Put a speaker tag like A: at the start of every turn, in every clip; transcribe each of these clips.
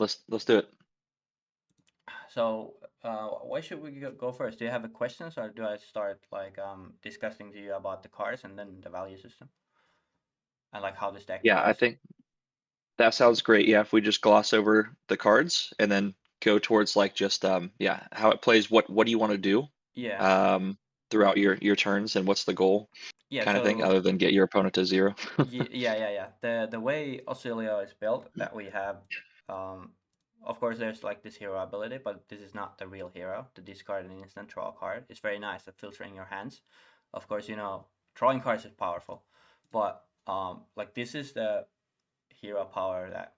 A: Let's do it.
B: So, why should we go first? Do you have a questions, or do I start like discussing to you about the cards and then the value system and like how this deck
A: Yeah, I
B: plays?
A: think that sounds great. Yeah, if we just gloss over the cards and then go towards like just yeah, how it plays, what do you want to do
B: Yeah,
A: um throughout your turns and what's the goal
B: yeah.
A: kind of thing
B: So
A: other than get your opponent to zero.
B: yeah. The way Oscilio is built, that we have, um, of course, there's like this hero ability, but this is not the real hero. To discard an instant, draw a card. It's very nice at filtering your hands. Of course, drawing cards is powerful, but like this is the hero power that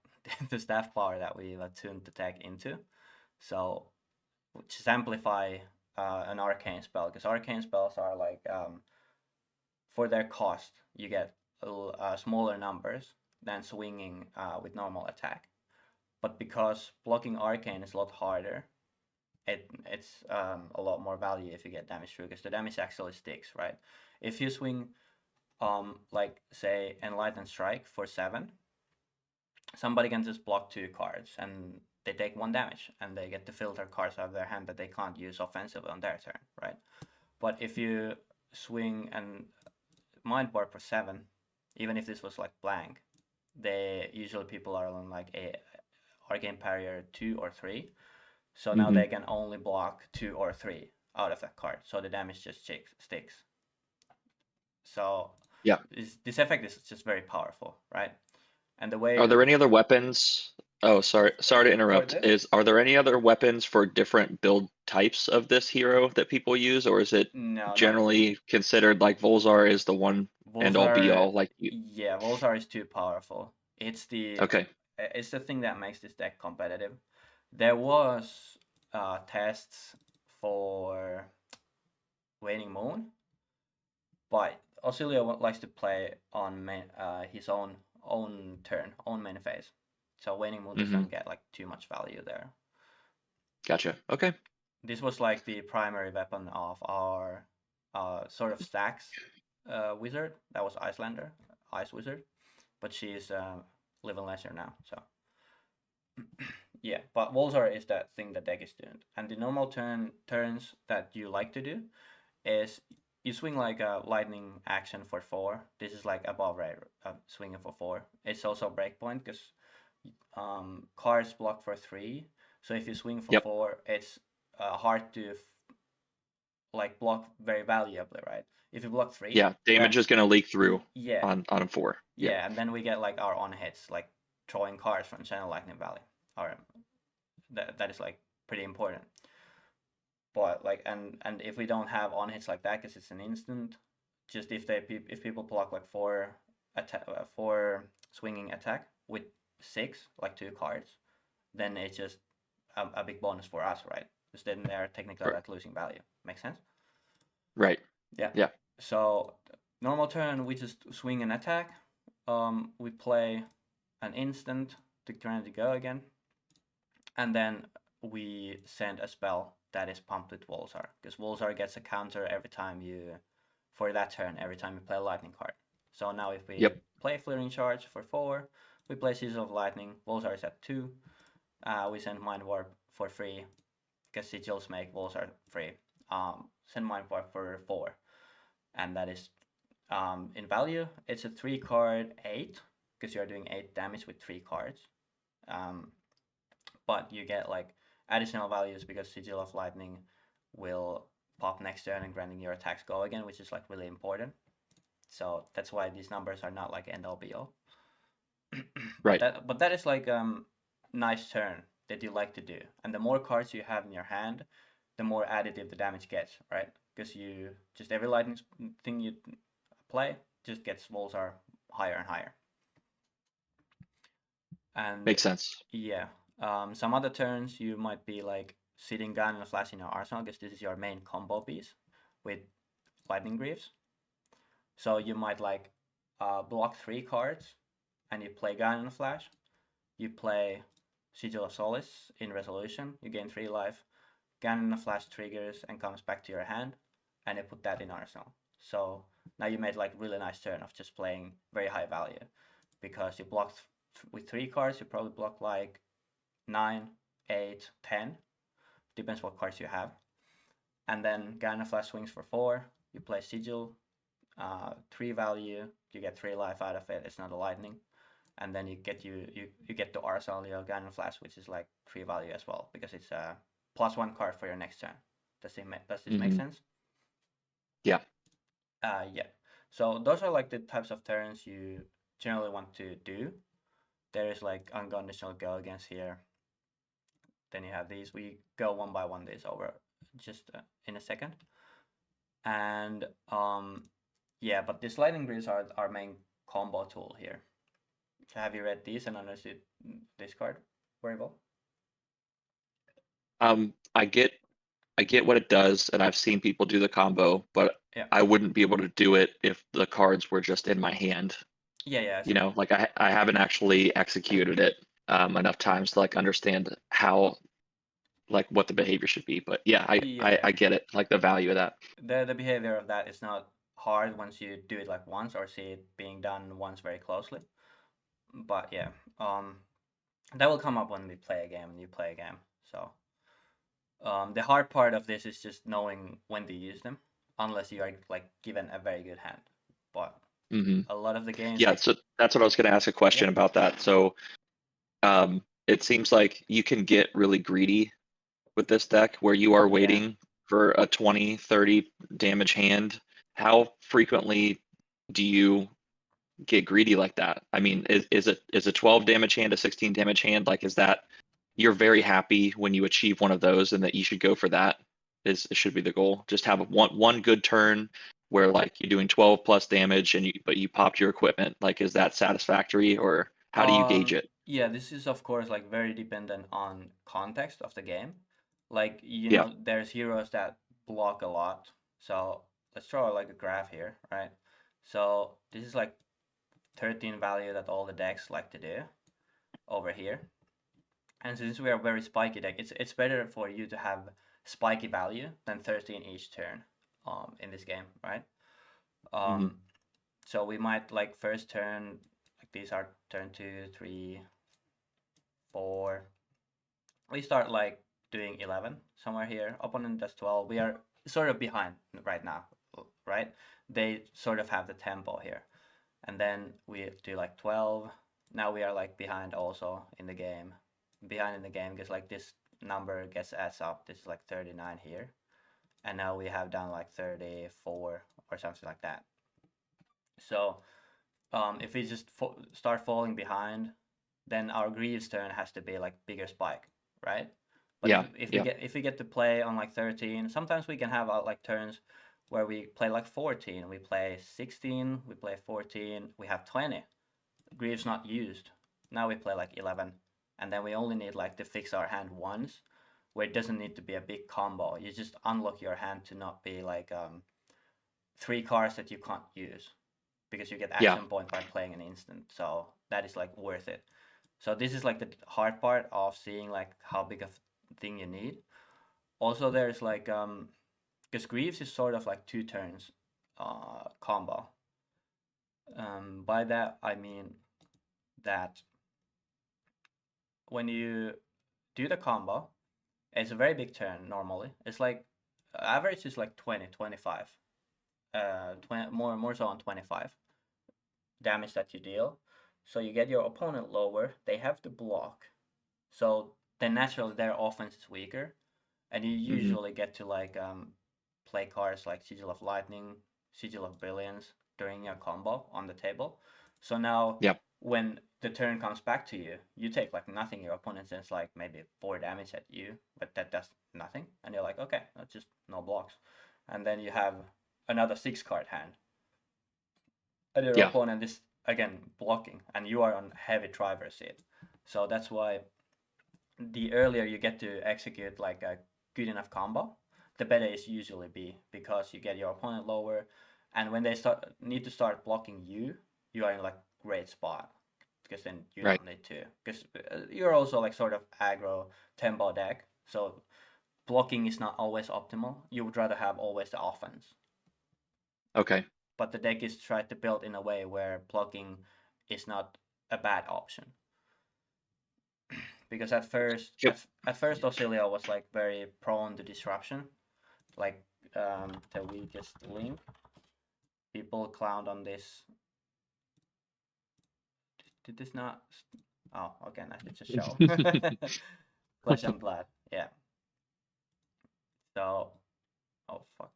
B: the staff power that we tuned the tech into. So just amplify an arcane spell, because arcane spells are like for their cost you get smaller numbers than swinging with normal attack. But because blocking arcane is a lot harder, it's a lot more value if you get damage through, because the damage actually sticks, right? If you swing like say Enlightened Strike for 7, somebody can just block 2 cards and they take 1 damage and they get to filter cards out of their hand that they can't use offensively on their turn, right? But if you swing and Mind Warp for 7, even if this was like blank, they usually people are on like a Arcane Barrier 2 or 3, so now
A: Hmm.
B: they can only block 2 or 3 out of that card, so the damage just sticks. So
A: Yeah.
B: this effect is just very powerful, right? And the
A: Are
B: way
A: there any other weapons? Oh, sorry to
B: for
A: interrupt.
B: this,
A: Are there any other weapons for different build types of this hero that people use, or is it
B: no, not
A: generally considered like Volzar is the one end all be
B: Volzar.
A: all? Like you,
B: Yeah, Volzar is too powerful.
A: okay.
B: It's the thing that makes this deck competitive. There was tests for Waning Moon, but Oscilio likes to play on his own turn, own main phase. So Waning Moon
A: Hmm.
B: doesn't get like too much value there.
A: Gotcha. Okay.
B: This was like the primary weapon of our sort of stacks wizard. That was Icelander, Ice Wizard, but she's living lesser now. So yeah, but Volzar is that thing that deck is doing. And the normal turns that you like to do is you swing like a lightning action for 4. This is like above rate, swinging for 4. It's also breakpoint because cards block for 3. So if you swing for
A: Yep.
B: 4, it's hard to like block very valuably, right? If you block 3,
A: Yeah. Damage
B: that's
A: is gonna leak through
B: yeah,
A: on a 4. Yep.
B: yeah, and then we get like our on hits, like drawing cards from Channel Lightning Valley. Or that is like pretty important. But like and if we don't have on hits like that, because it's an instant, just if people block like 4 swinging attack with 6 like 2 cards, then it's just a big bonus for us, right? Because then they're technically
A: Right.
B: like losing value. Make sense?
A: Right.
B: Yeah.
A: Yeah.
B: So normal turn we just swing an attack. We play an instant to turn to go again, and then we send a spell that is pumped with Volzar, because Volzar gets a counter every time you, for that turn, every time you play a lightning card. So now if we
A: Yep.
B: play Fleering Charge for 4, we play Sigil of Lightning, Volzar is at 2, we send Mind Warp for 3, because Sigils make Volzar free. Send Mind Warp for 4, and that is in value, it's a 3 card 8, because you're doing 8 damage with 3 cards. Um, but you get like additional values because Sigil of Lightning will pop next turn and granting your attacks go again, which is like really important. So that's why these numbers are not like end all be all. but
A: Right.
B: that is like nice turn that you like to do, and the more cards you have in your hand, the more additive the damage gets, right? Because you just every lightning thing you play just gets rolls are higher and higher. And
A: Makes sense.
B: yeah, some other turns you might be like sitting gun and flash in your arsenal because this is your main combo piece with lightning greaves. So you might like block 3 cards and you play gun and flash. You play Sigil of Solace in resolution. You gain 3 life. Gun and flash triggers and comes back to your hand, and you put that in arsenal. So now you made like really nice turn of just playing very high value, because you blocked with 3 cards. You probably block like 9, 8, 10. Depends what cards you have. And then Gaia Flash swings for 4. You play Sigil, 3 value. You get 3 life out of it. It's not a lightning. And then you get the Oscilio Gaia Flash, which is like 3 value as well, because it's a +1 card for your next turn. Does this make sense?
A: Yeah.
B: Yeah. So those are like the types of turns you generally want to do. There is like unconditional go against here. Then you have these. We go one by one these over just in a second. And yeah, but these lightning greaves are our main combo tool here. Have you read these and understood this card very well?
A: I get what it does, and I've seen people do the combo, but
B: Yeah.
A: I wouldn't be able to do it if the cards were just in my hand.
B: Yeah.
A: You know, like I haven't actually executed it enough times to like understand how like what the behavior should be. But yeah,
B: Yeah.
A: I get it, like the value of that.
B: The behavior of that is not hard once you do it like once or see it being done once very closely. But yeah, that will come up when we play a game and you play a game. So the hard part of this is just knowing when to use them, unless you are like given a very good hand. But
A: Hmm.
B: a lot of the games,
A: Yeah, so that's what I was going to ask a
B: yeah,
A: question about that. So it seems like you can get really greedy with this deck where you are
B: yeah.
A: waiting for a 20, 30 damage hand. How frequently do you get greedy like that? I mean, is a 12 damage hand a 16 damage hand? Like, is that you're very happy when you achieve one of those and that you should go for that? Is it should be the goal. Just have one good turn where like you're doing 12 plus damage and you popped your equipment. Like, is that satisfactory or how do you gauge it?
B: Yeah, this is of course like very dependent on context of the game. Like,
A: Yeah.
B: there's heroes that block a lot. So let's draw like a graph here, right? So this is like 13 value that all the decks like to do over here. And since we are very spiky deck, it's better for you to have spiky value than 13 each turn in this game, right?
A: Hmm.
B: So we might like first turn, like these are turn 2, 3, 4. We start like doing 11 somewhere here. Opponent does 12. We are sort of behind right now, right? They sort of have the tempo here. And then we do like 12. Now we are like behind also in the game. Behind in the game because like this number gets adds up. This is like 39 here. And now we have done like 34 or something like that. So if we just start falling behind, then our Greaves turn has to be like bigger spike, right? But
A: Yeah. Yeah.
B: if we get to play on like 13, sometimes we can have like turns where we play like 14, we play 16, we play 14, we have 20. Greaves not used. Now we play like 11, and then we only need like to fix our hand once, where it doesn't need to be a big combo. You just unlock your hand to not be like 3 cards that you can't use because you get
A: Yeah.
B: action point by playing an instant. So that is like worth it. So this is like the hard part of seeing like how big of thing you need. Also, there's like because Greaves is sort of like 2 turns combo. By that I mean that when you do the combo, it's a very big turn normally. It's like average is like 20, 25. 20, more so on 25 damage that you deal. So you get your opponent lower, they have to block. So then naturally their offense is weaker, and you
A: Hmm.
B: usually get to like play cards like Sigil of Lightning, Sigil of Brilliance during your combo on the table. So now
A: Yeah.
B: when the turn comes back to you, you take like nothing. Your opponent sends like maybe 4 damage at you, but that does nothing, and you're like, okay, that's just no blocks. And then you have another 6 card hand, and your
A: Yeah.
B: opponent is again blocking, and you are on heavy driver's seat. So that's why the earlier you get to execute like a good enough combo, the better it's usually be because you get your opponent lower, and when they need to start blocking you, you are in like great spot because then you
A: Right.
B: don't need to because you're also like sort of aggro tempo deck, so blocking is not always optimal. You would rather have always the offense,
A: Okay.
B: but the deck is tried to build in a way where blocking is not a bad option because at first
A: Yep.
B: at first Oscilio was like very prone to disruption, like the weakest link. People clowned on this. Did this not? Oh, okay, nice. It's a show. Flesh and blood. Yeah. So, oh fuck.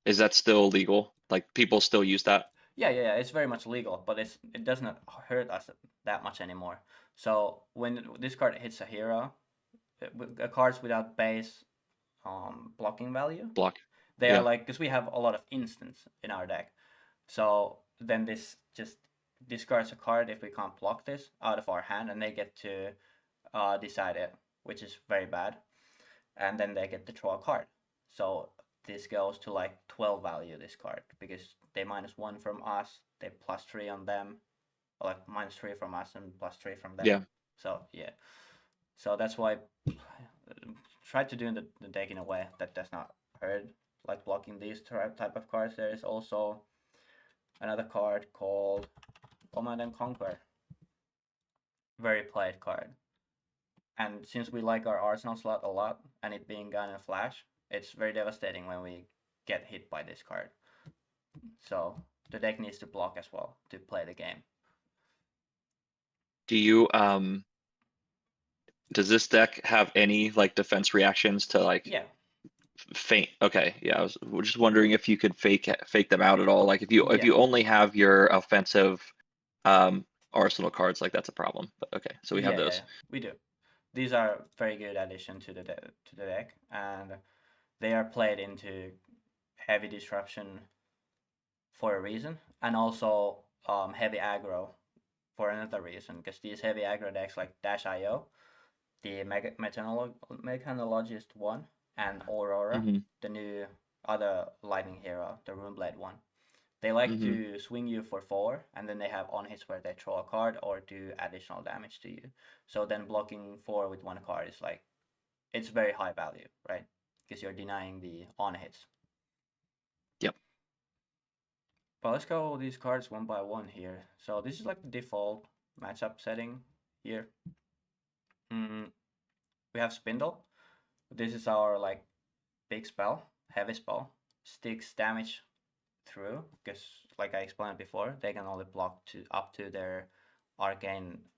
A: Is that still legal? Like people still use that?
B: Yeah. It's very much legal, but it doesn't hurt us that much anymore. So when this card hits a hero, cards without base blocking value,
A: Block.
B: they are
A: Yeah.
B: like, because we have a lot of instants in our deck. So then this just discards a card if we can't block this out of our hand, and they get to decide it, which is very bad. And then they get to draw a card. So this goes to like 12 value, this card, because they -1 from us, they +3 on them, or like -3 from us and +3 from them.
A: Yeah.
B: So yeah. So that's why try to do the deck in a way that does not hurt, like blocking these type of cards. There is also another card called Command and Conquer. Very played card. And since we like our Arsenal slot a lot, and it being Gun and Flash, it's very devastating when we get hit by this card. So the deck needs to block as well to play the game.
A: Do you does this deck have any like defense reactions to like
B: Yeah.
A: feint? Okay, yeah, I was just wondering if you could fake them out at all. Like if you
B: Yeah.
A: only have your offensive arsenal cards, like that's a problem. But okay, so we have those.
B: We do. These are very good addition to the deck, and they are played into heavy disruption for a reason, and also heavy aggro for another reason, because these heavy aggro decks like Dash.io, the Mechanologist one, and Aurora,
A: Mm-hmm.
B: the new other lightning hero, the Runeblade one, they like to swing you for 4, and then they have on hits where they draw a card or do additional damage to you. So then blocking 4 with 1 card is like, it's very high value, right? Because you're denying the on hits.
A: Yep.
B: But let's go these cards one by one here. So this is like the default matchup setting here. We have Spindle. This is our like big spell, heavy spell. Sticks damage through, because like I explained before, they can only block up to their arcane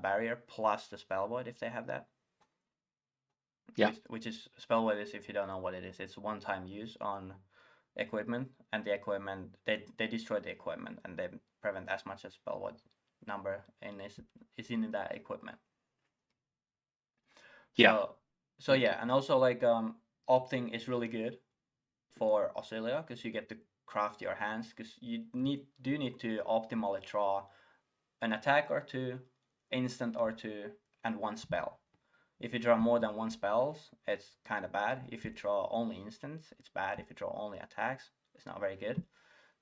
B: barrier plus the spell void if they have that.
A: Yeah.
B: Which is spell void is, if you don't know what it is, it's one-time use on equipment, and the equipment they destroy the equipment and they prevent as much as spell void number is in that equipment.
A: Yeah.
B: So yeah, and also like opting is really good for Oscilio, because you get to craft your hands, because you need to optimally draw an attack or 2, instant or 2, and 1 spell. If you draw more than 1 spells, it's kind of bad. If you draw only instants, it's bad. If you draw only attacks, it's not very good.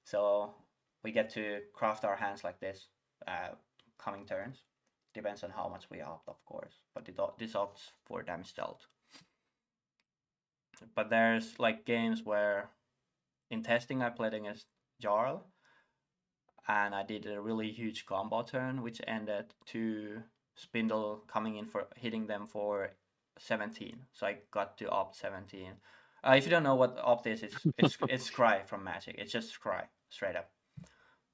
B: So we get to craft our hands like this coming turns. Depends on how much we opt, of course, but this opts for damage dealt. But there's like games where in testing I played against Jarl, and I did a really huge combo turn, which ended to Spindle coming in for hitting them for 17. So I got to opt 17. If you don't know what opt is, it's Scry from Magic. It's just Scry, straight up.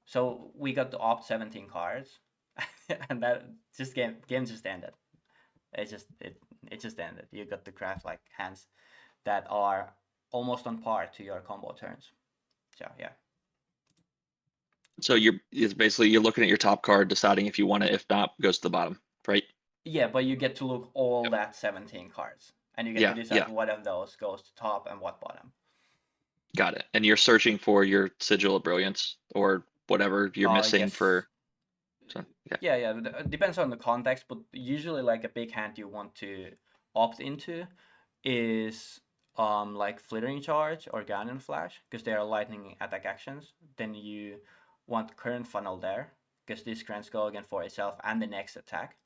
B: So we got to opt 17 cards, and that just game just ended. It just ended. You got to craft like hands that are almost on par to your combo turns. So yeah.
A: So it's basically you're looking at your top card, deciding if you want it. If not, goes to the bottom, right?
B: Yeah, but you get to look all that 17 cards, and you get to decide what of those goes to top and what bottom.
A: Got it. And you're searching for your Sigil of Brilliance or whatever you're missing
B: yes.
A: for.
B: So, yeah. It depends on the context, but usually like a big hand you want to opt into is like Flittering Charge or Ganon Flash, because they are lightning attack actions. Then you want Current Funnel there, because these grants go again for itself and the next attack.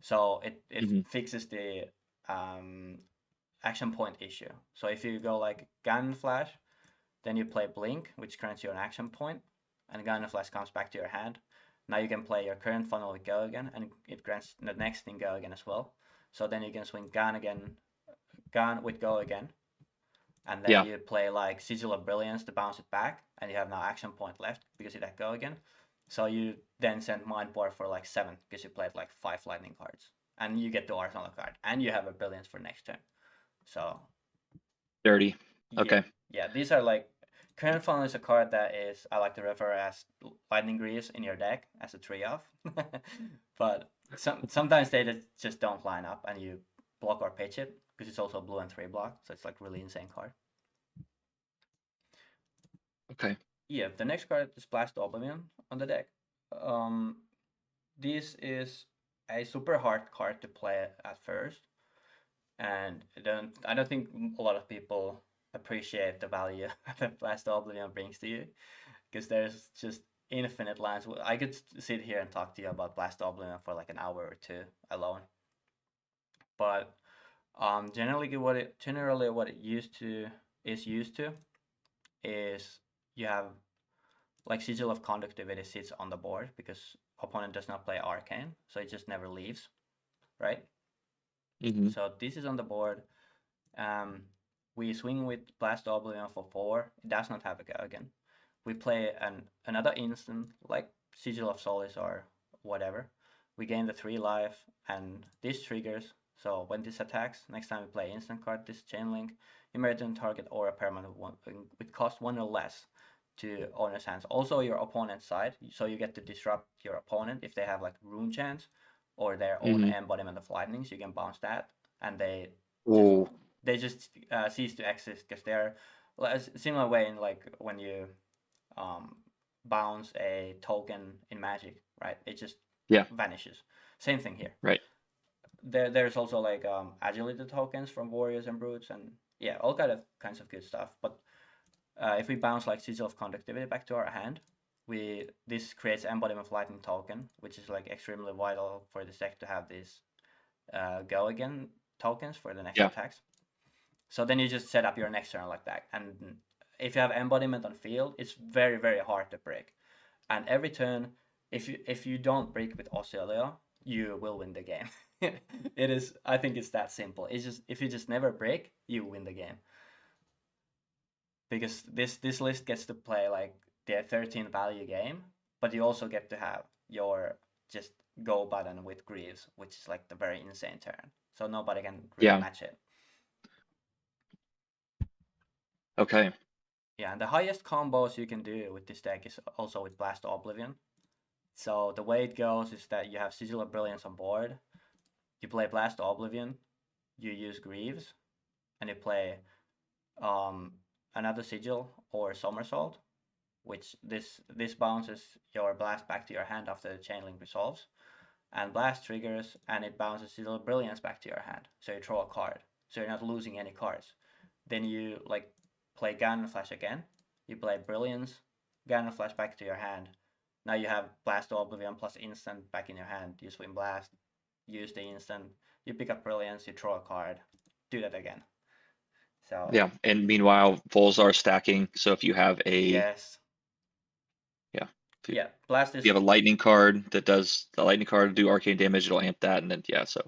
B: So it fixes the action point issue. So if you go like Ganon Flash, then you play Blink, which grants you an action point, and Ganon Flash comes back to your hand. Now you can play your current funnel with Go again, and it grants the next thing Go again as well. So then you can swing Gun again, Gun with Go again, and then
A: Yeah.
B: you play like Sigil of Brilliance to bounce it back, and you have now action point left because you let Go again. So you then send Mind Board for like 7 because you played like 5 lightning cards, and you get the Arsenal card, and you have a Brilliance for next turn. So
A: Dirty.
B: yeah,
A: Okay.
B: yeah, these are like current funnel is a card that is I like to refer as lightning greaves in your deck as a tree of, but sometimes they just don't line up and you block or pitch it because it's also blue and 3 block, so it's like really insane card.
A: Okay.
B: Yeah, the next card is Blast Oblivion on the deck. This is a super hard card to play at first, and I don't think a lot of people appreciate the value that Blast Oblivion brings to you, because there's just infinite lands. I could sit here and talk to you about Blast Oblivion for like an hour or two alone, but generally what it used to is you have like Sigil of Conductivity sits on the board because opponent does not play Arcane, so it just never leaves, right?
A: Mm-hmm.
B: So this is on the board. We swing with Blast Oblivion for 4. It does not have a Go again. We play another instant like Sigil of Solace or whatever. We gain the 3 life, and this triggers. So when this attacks, next time we play instant card, this chain link, you may return target or a permanent one with cost 1 or less to owner's hands. Also your opponent's side, so you get to disrupt your opponent if they have like rune chance or their own embodiment of lightning, so you can bounce that, and just
A: Oh.
B: they just cease to exist because they're similar way in like when you bounce a token in Magic, right? It just
A: Yeah.
B: vanishes. Same thing here.
A: Right.
B: There's also like agility tokens from warriors and brutes, and yeah, all kinds of good stuff. But if we bounce like Sigil of Conductivity back to our hand, this creates embodiment of lightning token, which is like extremely vital for the deck to have these go again tokens for the next
A: Yeah.
B: attacks. So then you just set up your next turn like that, and if you have embodiment on field, it's very very hard to break. And every turn, if you don't break with Oscilio, you will win the game. It is. I think it's that simple. It's just if you just never break, you win the game. Because this list gets to play like the 13 value game, but you also get to have your just go button with Greaves, which is like the very insane turn. So nobody can really match it.
A: Okay.
B: Yeah, and the highest combos you can do with this deck is also with Blast Oblivion. So the way it goes is that you have Sigil of Brilliance on board, you play Blast Oblivion, you use Greaves, and you play another Sigil or Somersault, which this bounces your Blast back to your hand after the Chain Link resolves, and Blast triggers and it bounces Sigil of Brilliance back to your hand, so you draw a card, so you're not losing any cards. Then you like play Ganon Flash again, you play Brilliance, Ganon Flash back to your hand. Now you have Blast Oblivion plus instant back in your hand. You swing Blast, use the instant, you pick up Brilliance, you draw a card, do that again. So
A: yeah, and meanwhile, vols are stacking. So if you have
B: yes, yeah, Blast is
A: you have a lightning card that does the lightning card do arcane damage, it'll amp that, and then yeah, so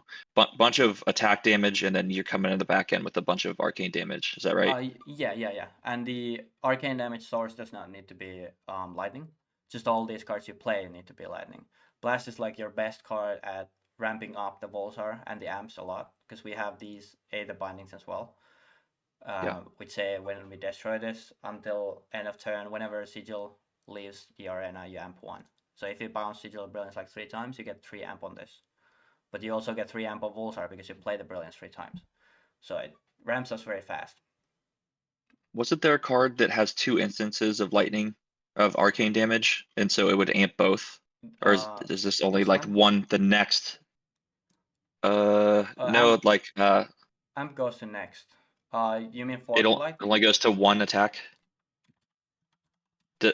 A: bunch of attack damage, and then you're coming in the back end with a bunch of arcane damage. Is that right?
B: Yeah. And the arcane damage source does not need to be lightning. Just all these cards you play need to be lightning. Blast is like your best card at ramping up the Volsar and the amps a lot, because we have these Aether bindings as well. Which say when we destroy this until end of turn, whenever Sigil leaves the arena, you amp 1. So if you bounce Sigil of Brilliance like 3 times, you get 3 amp on this. But you also get 3 amp on Volsar because you play the Brilliance 3 times. So it ramps us very fast.
A: Wasn't there a card that has 2 instances of lightning of arcane damage, and so it would amp both? Or is this only
B: this
A: like one the next? No, like
B: amp goes to next. You mean
A: it
B: 40 lightning?
A: only goes to 1 attack.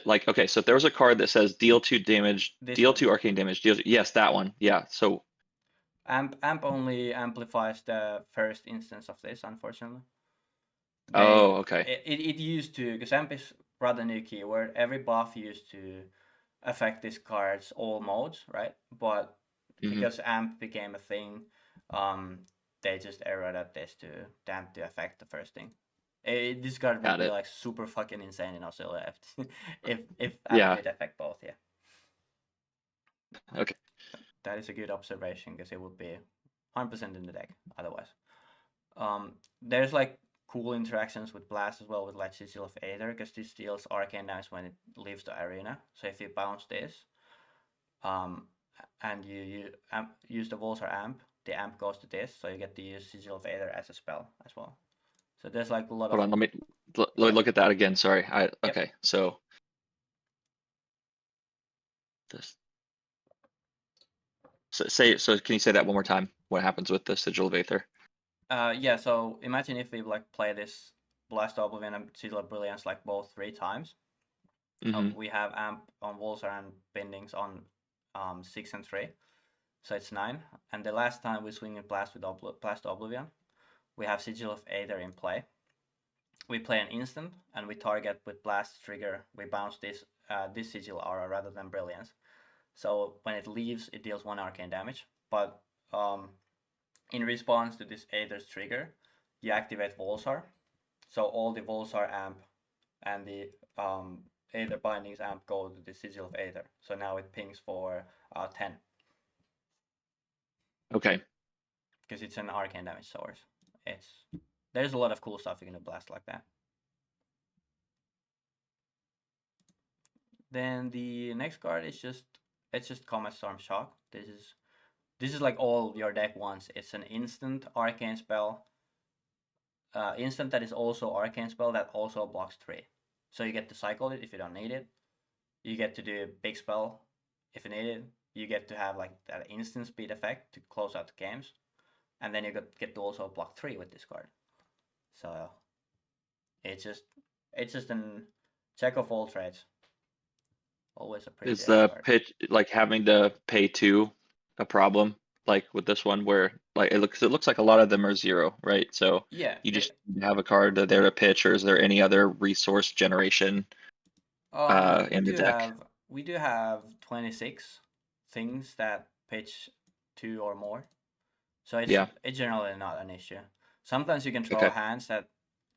A: Like okay, so if there was a card that says deal 2 damage,
B: This
A: deal
B: one.
A: 2 arcane damage, yes, that one. Yeah, so
B: Amp only amplifies the first instance of this, unfortunately.
A: okay.
B: It used to, because amp is rather new keyword. Every buff used to affect this card's all modes, right? But because amp became a thing, they just eroded this to damp to affect the first thing. This card would
A: Got
B: be
A: it.
B: like super fucking insane in Oscilio if amp
A: Yeah.
B: could affect both. Yeah,
A: Okay.
B: that is a good observation because it would be 100% in the deck otherwise. There's like cool interactions with Blast as well with like Sigil of Aether because this deals arcane damage when it leaves the arena. So if you bounce this, and you use the Volsar amp, the amp goes to this, so you get to use Sigil of Aether as a spell as well. So there's like a lot
A: Hold
B: of.
A: on. Let
B: Go
A: me
B: ahead.
A: look at that again. Sorry.
B: Yep.
A: Okay. So this. So can you say that one more time? What happens with the Sigil of Aether?
B: Yeah. So imagine if we like play this Blast Oblivion and Sigil of Brilliance like both 3 times. We have amp on Volsar and bindings on 6 and 3. So it's 9. And the last time we swing a Blast with Blast Oblivion, we have Sigil of Aether in play. We play an instant, and we target with Blast trigger. We bounce this Sigil aura rather than Brilliance. So when it leaves, it deals 1 arcane damage. But in response to this Aether's trigger, you activate Volsar. So all the Volsar amp and the Aether bindings amp go to the Sigil of Aether. So now it pings for 10.
A: Okay.
B: Because it's an arcane damage source. There's a lot of cool stuff you can do Blast like that. Then the next card is just Comet Storm Shock. This is like all your deck wants. It's an instant arcane spell. Instant that is also arcane spell that also blocks 3. So you get to cycle it if you don't need it. You get to do a big spell if you need it. You get to have like that instant speed effect to close out the games. And then you get to also block 3 with this card. So it's just an check of all trades. Always
A: Is
B: appreciate
A: the
B: card.
A: pitch like having to pay 2 a problem? Like with this one, where like it looks like a lot of them are 0, right? So
B: Yeah,
A: you just have a card there to pitch, or is there any other resource generation
B: we
A: in the
B: do
A: deck?
B: have 26 things that pitch 2 or more. So
A: Yeah.
B: it's generally not an issue. Sometimes you can draw
A: Okay.
B: hands that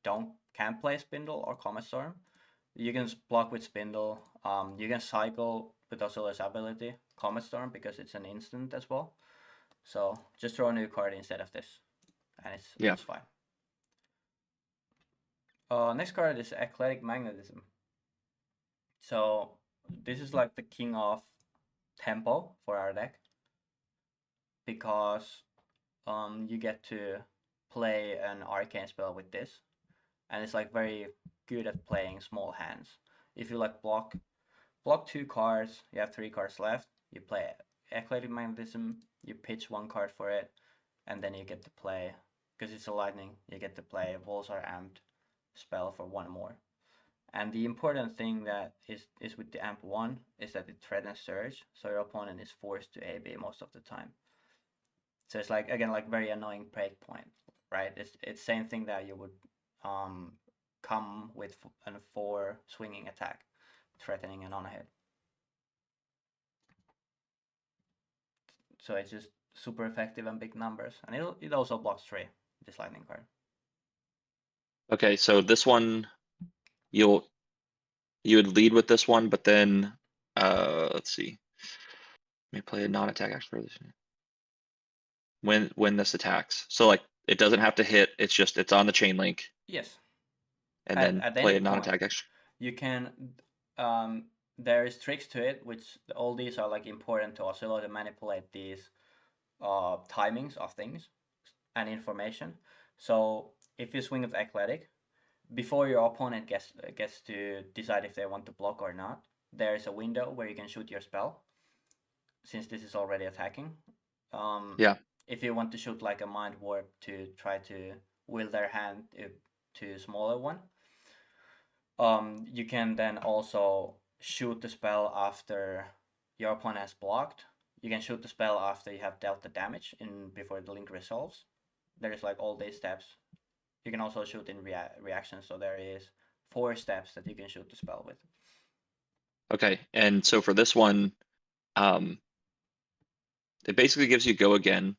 B: can't play Spindle or Comet Storm. You can block with Spindle. You can cycle with Oscilio's ability, Comet Storm, because it's an instant as well. So just draw a new card instead of this, and
A: Yeah.
B: it's fine. Next card is Eclectic Magnetism. So this is like the king of tempo for our deck because you get to play an arcane spell with this, and it's like very good at playing small hands. If you like block 2 cards, you have 3 cards left. You play Eclectic Magnetism, you pitch 1 card for it, and then you get to play, because it's a lightning, you get to play Volsar Amped spell for 1 more. And the important thing that is with the amp 1 is that it threatens surge, so your opponent is forced to AB most of the time. So it's like, again, like very annoying break point, right? It's same thing that you would come with a 4 swinging attack, threatening an on hit. So it's just super effective and big numbers, and it also blocks 3, this lightning card.
A: Okay. So this one, you would lead with this one, but then let's see. Let me play a non-attack action for this. When this attacks. So like it doesn't have to hit. It's on the chain link,
B: Yes.
A: and then
B: At any
A: play a
B: point,
A: non-attack action.
B: you can there is tricks to it, which all these are like important to Oscilio to manipulate these timings of things and information. So if you swing with Eclectic, before your opponent gets to decide if they want to block or not, there is a window where you can shoot your spell, since this is already attacking.
A: Yeah.
B: If you want to shoot like a Mind Warp to try to will their hand to a smaller one, you can then also shoot the spell after your opponent has blocked. You can shoot the spell after you have dealt the damage before the link resolves. There's like all these steps. You can also shoot in reaction, so there is 4 steps that you can shoot the spell with.
A: Okay, and so for this one, it basically gives you go again,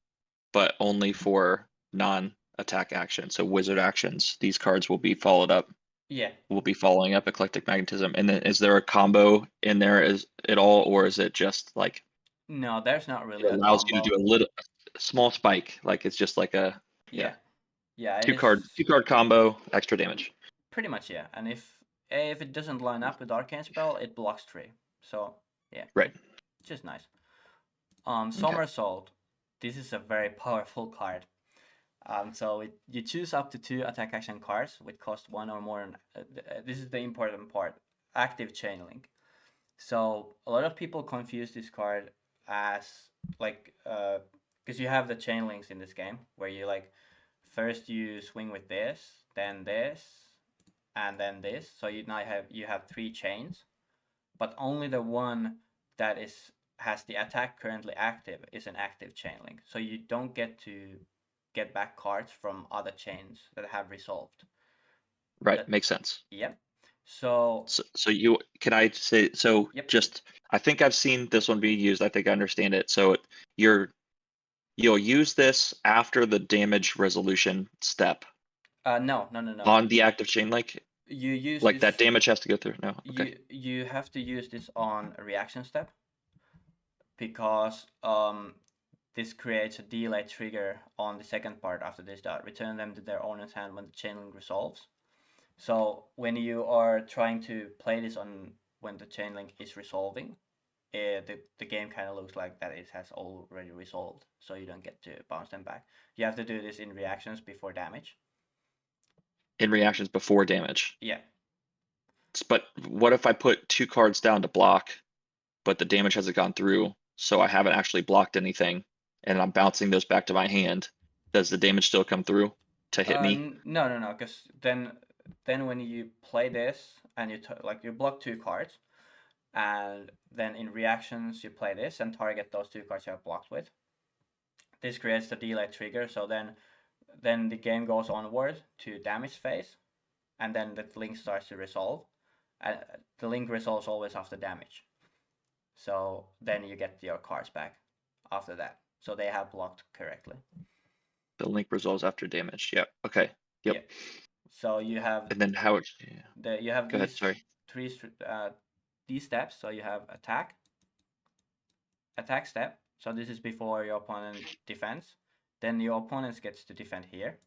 A: but only for non-attack action. So wizard actions, these cards will be followed up,
B: Yeah.
A: will be following up eclectic magnetism. And then is there a combo in there is at all, or is it just like
B: No, there's not
A: it
B: really a
A: allows you to
B: combo.
A: do a small spike, like it's just like a
B: Yeah. Yeah, it
A: two
B: is
A: card combo, extra damage.
B: pretty much, yeah. And if it doesn't line up with Arcane Spell, it blocks 3. So yeah,
A: Right.
B: it's just nice.
A: Okay.
B: Somersault. This is a very powerful card. So you choose up to 2 attack action cards with cost 1 or more. This is the important part. Active chain link. So a lot of people confuse this card as like because you have the chain links in this game where you like first you swing with this, then this, and then this. So you have 3 chains, but only the one that has the attack currently active is an active chain link. So you don't get to get back cards from other chains that have resolved.
A: Right.
B: That
A: Makes sense.
B: Yep. So
A: So you can I say so
B: yep.
A: just I think I've seen this one being used. I think I understand it. So you're you'll use this after the damage resolution step
B: No.
A: on the active chain link.
B: You use
A: Like that
B: this.
A: damage has to go through. No. Okay.
B: You have to use this on a reaction step because this creates a delay trigger on the second part after this dot. Return them to their owner's hand when the chain link resolves. So when you are trying to play this on when the chain link is resolving, the game kind of looks like that it has already resolved, so you don't get to bounce them back. You have to do this in reactions before damage.
A: In reactions before damage.
B: Yeah.
A: But what if I put 2 cards down to block, but the damage hasn't gone through, so I haven't actually blocked anything, and I'm bouncing those back to my hand? Does the damage still come through to hit me?
B: No, because then when you play this and like you block 2 cards, and then in reactions you play this and target those 2 cards you have blocked with. This creates the delay trigger, so then the game goes onward to damage phase, and then the link starts to resolve. And the link resolves always after damage. So then you get your cards back after that. So they have blocked correctly.
A: The link resolves after damage. Yep. Okay.
B: Yeah.
A: Yep.
B: So you have
A: And then how it, yeah.
B: you have
A: Go ahead.
B: these
A: Sorry.
B: three these steps. So you have attack step. So this is before your opponent defends. Then your opponent gets to defend here.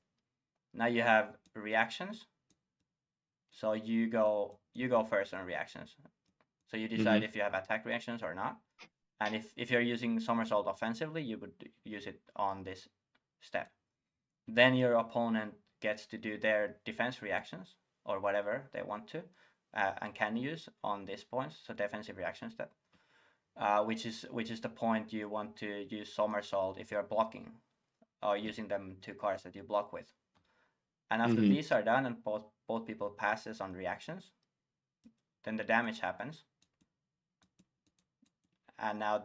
B: Now you have reactions. So you go first on reactions. So you decide if you have attack reactions or not. And if you're using somersault offensively, you would use it on this step. Then your opponent gets to do their defense reactions or whatever they want to and can use on this point. So defensive reaction step, which is the point you want to use somersault if you're blocking or using them 2 cards that you block with. And after these are done and both people passes on reactions, then the damage happens. And now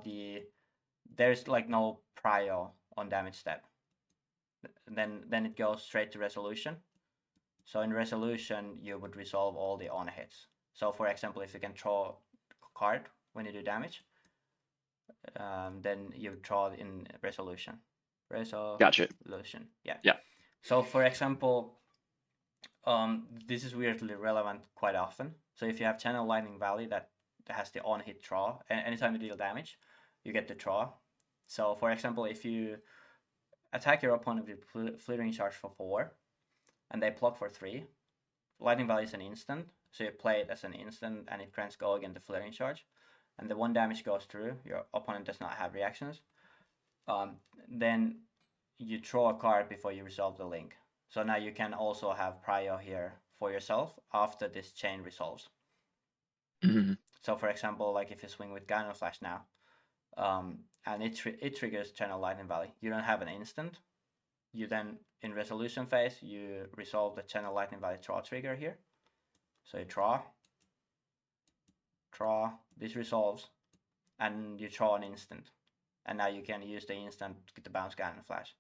B: there's like no prio on damage step. Then it goes straight to resolution. So in resolution, you would resolve all the on hits. So for example, if you can draw a card when you do damage, then you draw in resolution.
A: Gotcha.
B: Resolution, yeah.
A: Yeah.
B: So for example, this is weirdly relevant quite often. So if you have Channel Lightning Valley that has the on hit draw, anytime you deal damage, you get the draw. So for example, if you attack your opponent with Flittering Charge for 4, and they block for 3, Lightning Valley is an instant, so you play it as an instant, and it grants go against the Flittering Charge, and the 1 damage goes through, your opponent does not have reactions, then you draw a card before you resolve the link. So now you can also have prio here for yourself after this chain resolves. So for example, like if you swing with Ganon Flash now, and it triggers Channel Lightning Valley, you don't have an instant. You then, in resolution phase, you resolve the Channel Lightning Valley draw trigger here. So you draw, this resolves, and you draw an instant. And now you can use the instant to bounce Ganon Flash.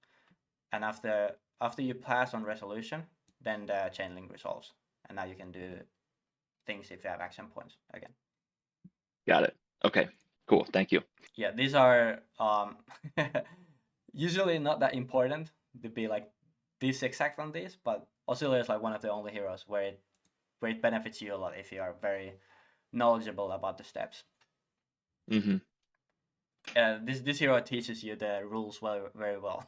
B: And after you pass on resolution, then the chain link resolves. And now you can do things if you have action points again.
A: Got it. Okay, cool. Thank you.
B: Yeah, these are usually not that important to be like this exact on this, but Oscilio is like one of the only heroes where it benefits you a lot if you are very knowledgeable about the steps.
A: Mm-hmm.
B: This hero teaches you the rules very well.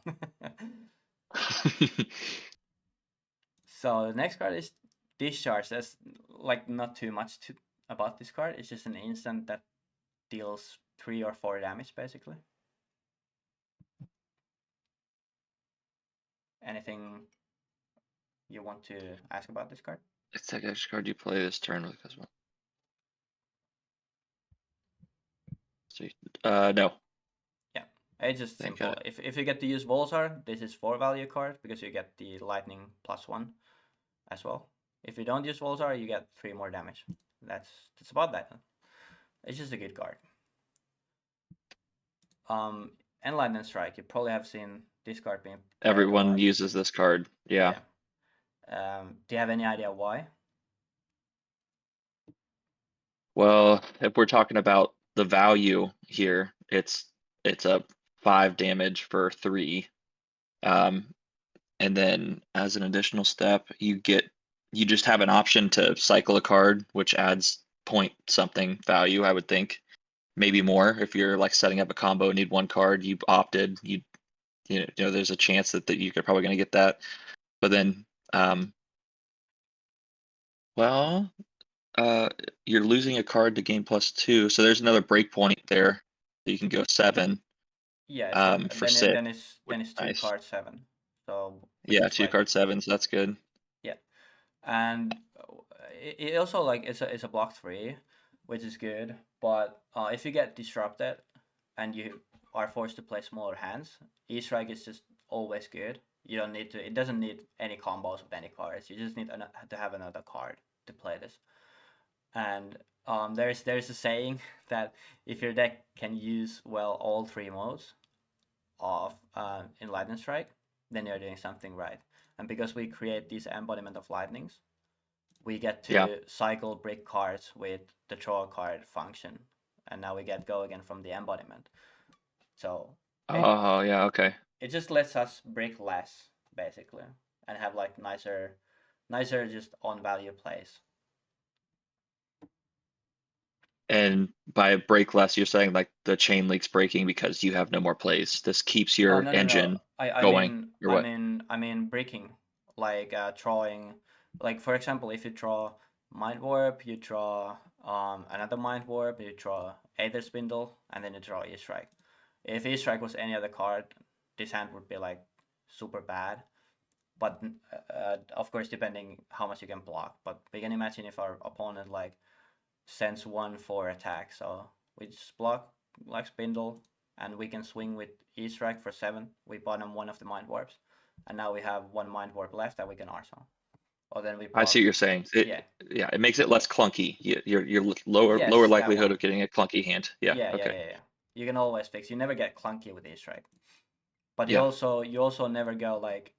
B: So the next card is Discharge. There's like not too much about this card. It's just an instant that deals 3 or 4 damage basically. Anything you want to ask about this card?
A: It's like extra card you play this turn with as well. So, no.
B: Yeah, it's just
A: Thank
B: simple.
A: God.
B: If you get to use Volsar, this is 4 value card because you get the lightning +1 as well. If you don't use Volsar, you get 3 more damage. That's about that. It's just a good card. Enlightened Strike. You probably have seen this card being played a
A: Everyone
B: lot.
A: uses this card. Yeah.
B: Do you have any idea why?
A: Well, if we're talking about the value here, it's a 5 damage for 3. And then as an additional step, you just have an option to cycle a card, which adds point something value, I would think. Maybe more if you're like setting up a combo and need one card, you opted, there's a chance that you're probably going to get that. But then, well, you're losing a card to gain +2, so there's another breakpoint there. So you can go 7
B: Yeah,
A: for 6,
B: then
A: which
B: it's
A: is
B: 2
A: nice.
B: card 7. So which
A: Yeah,
B: is
A: 2
B: like
A: card 7s, that's good.
B: yeah. And it also like it's a block 3, which is good. But if you get disrupted and you are forced to play smaller hands, E-Strike is just always good. You don't need to. It doesn't need any combos with any cards. You just need to have another card to play this. And there's a saying that if your deck can use well all 3 modes of Enlightened Strike, then you're doing something right. And because we create this embodiment of lightnings, we get
A: Yeah.
B: to cycle brick cards with the draw card function, and now we get go again from the embodiment. So
A: Oh, yeah, okay.
B: it just lets us brick less basically, and have like nicer just on value plays.
A: And by break less, you're saying like the chain link's breaking because you have no more plays. This keeps
B: Oh
A: your
B: no.
A: engine
B: I
A: going,
B: mean
A: or what?
B: I mean breaking, like drawing, like for example, if you draw Mind Warp, you draw another Mind Warp, you draw Aether Spindle, and then you draw E-Strike. If E-Strike was any other card, this hand would be like super bad. But of course, depending how much you can block. But we can imagine if our opponent like sends 1/4 attack, so we just block like Spindle, and we can swing with E-Strike for 7. We bottom one of the Mind Warps, and now we have 1 Mind Warp left that we can arsenal. Or then we
A: I see
B: block.
A: what you're saying.
B: Yeah.
A: Yeah, it makes it less clunky. You're lower
B: Yes, that
A: likelihood
B: one.
A: of getting a clunky hand. Yeah,
B: Yeah.
A: okay.
B: You can always fix. You never get clunky with E-Strike. But
A: Yeah.
B: you also never go like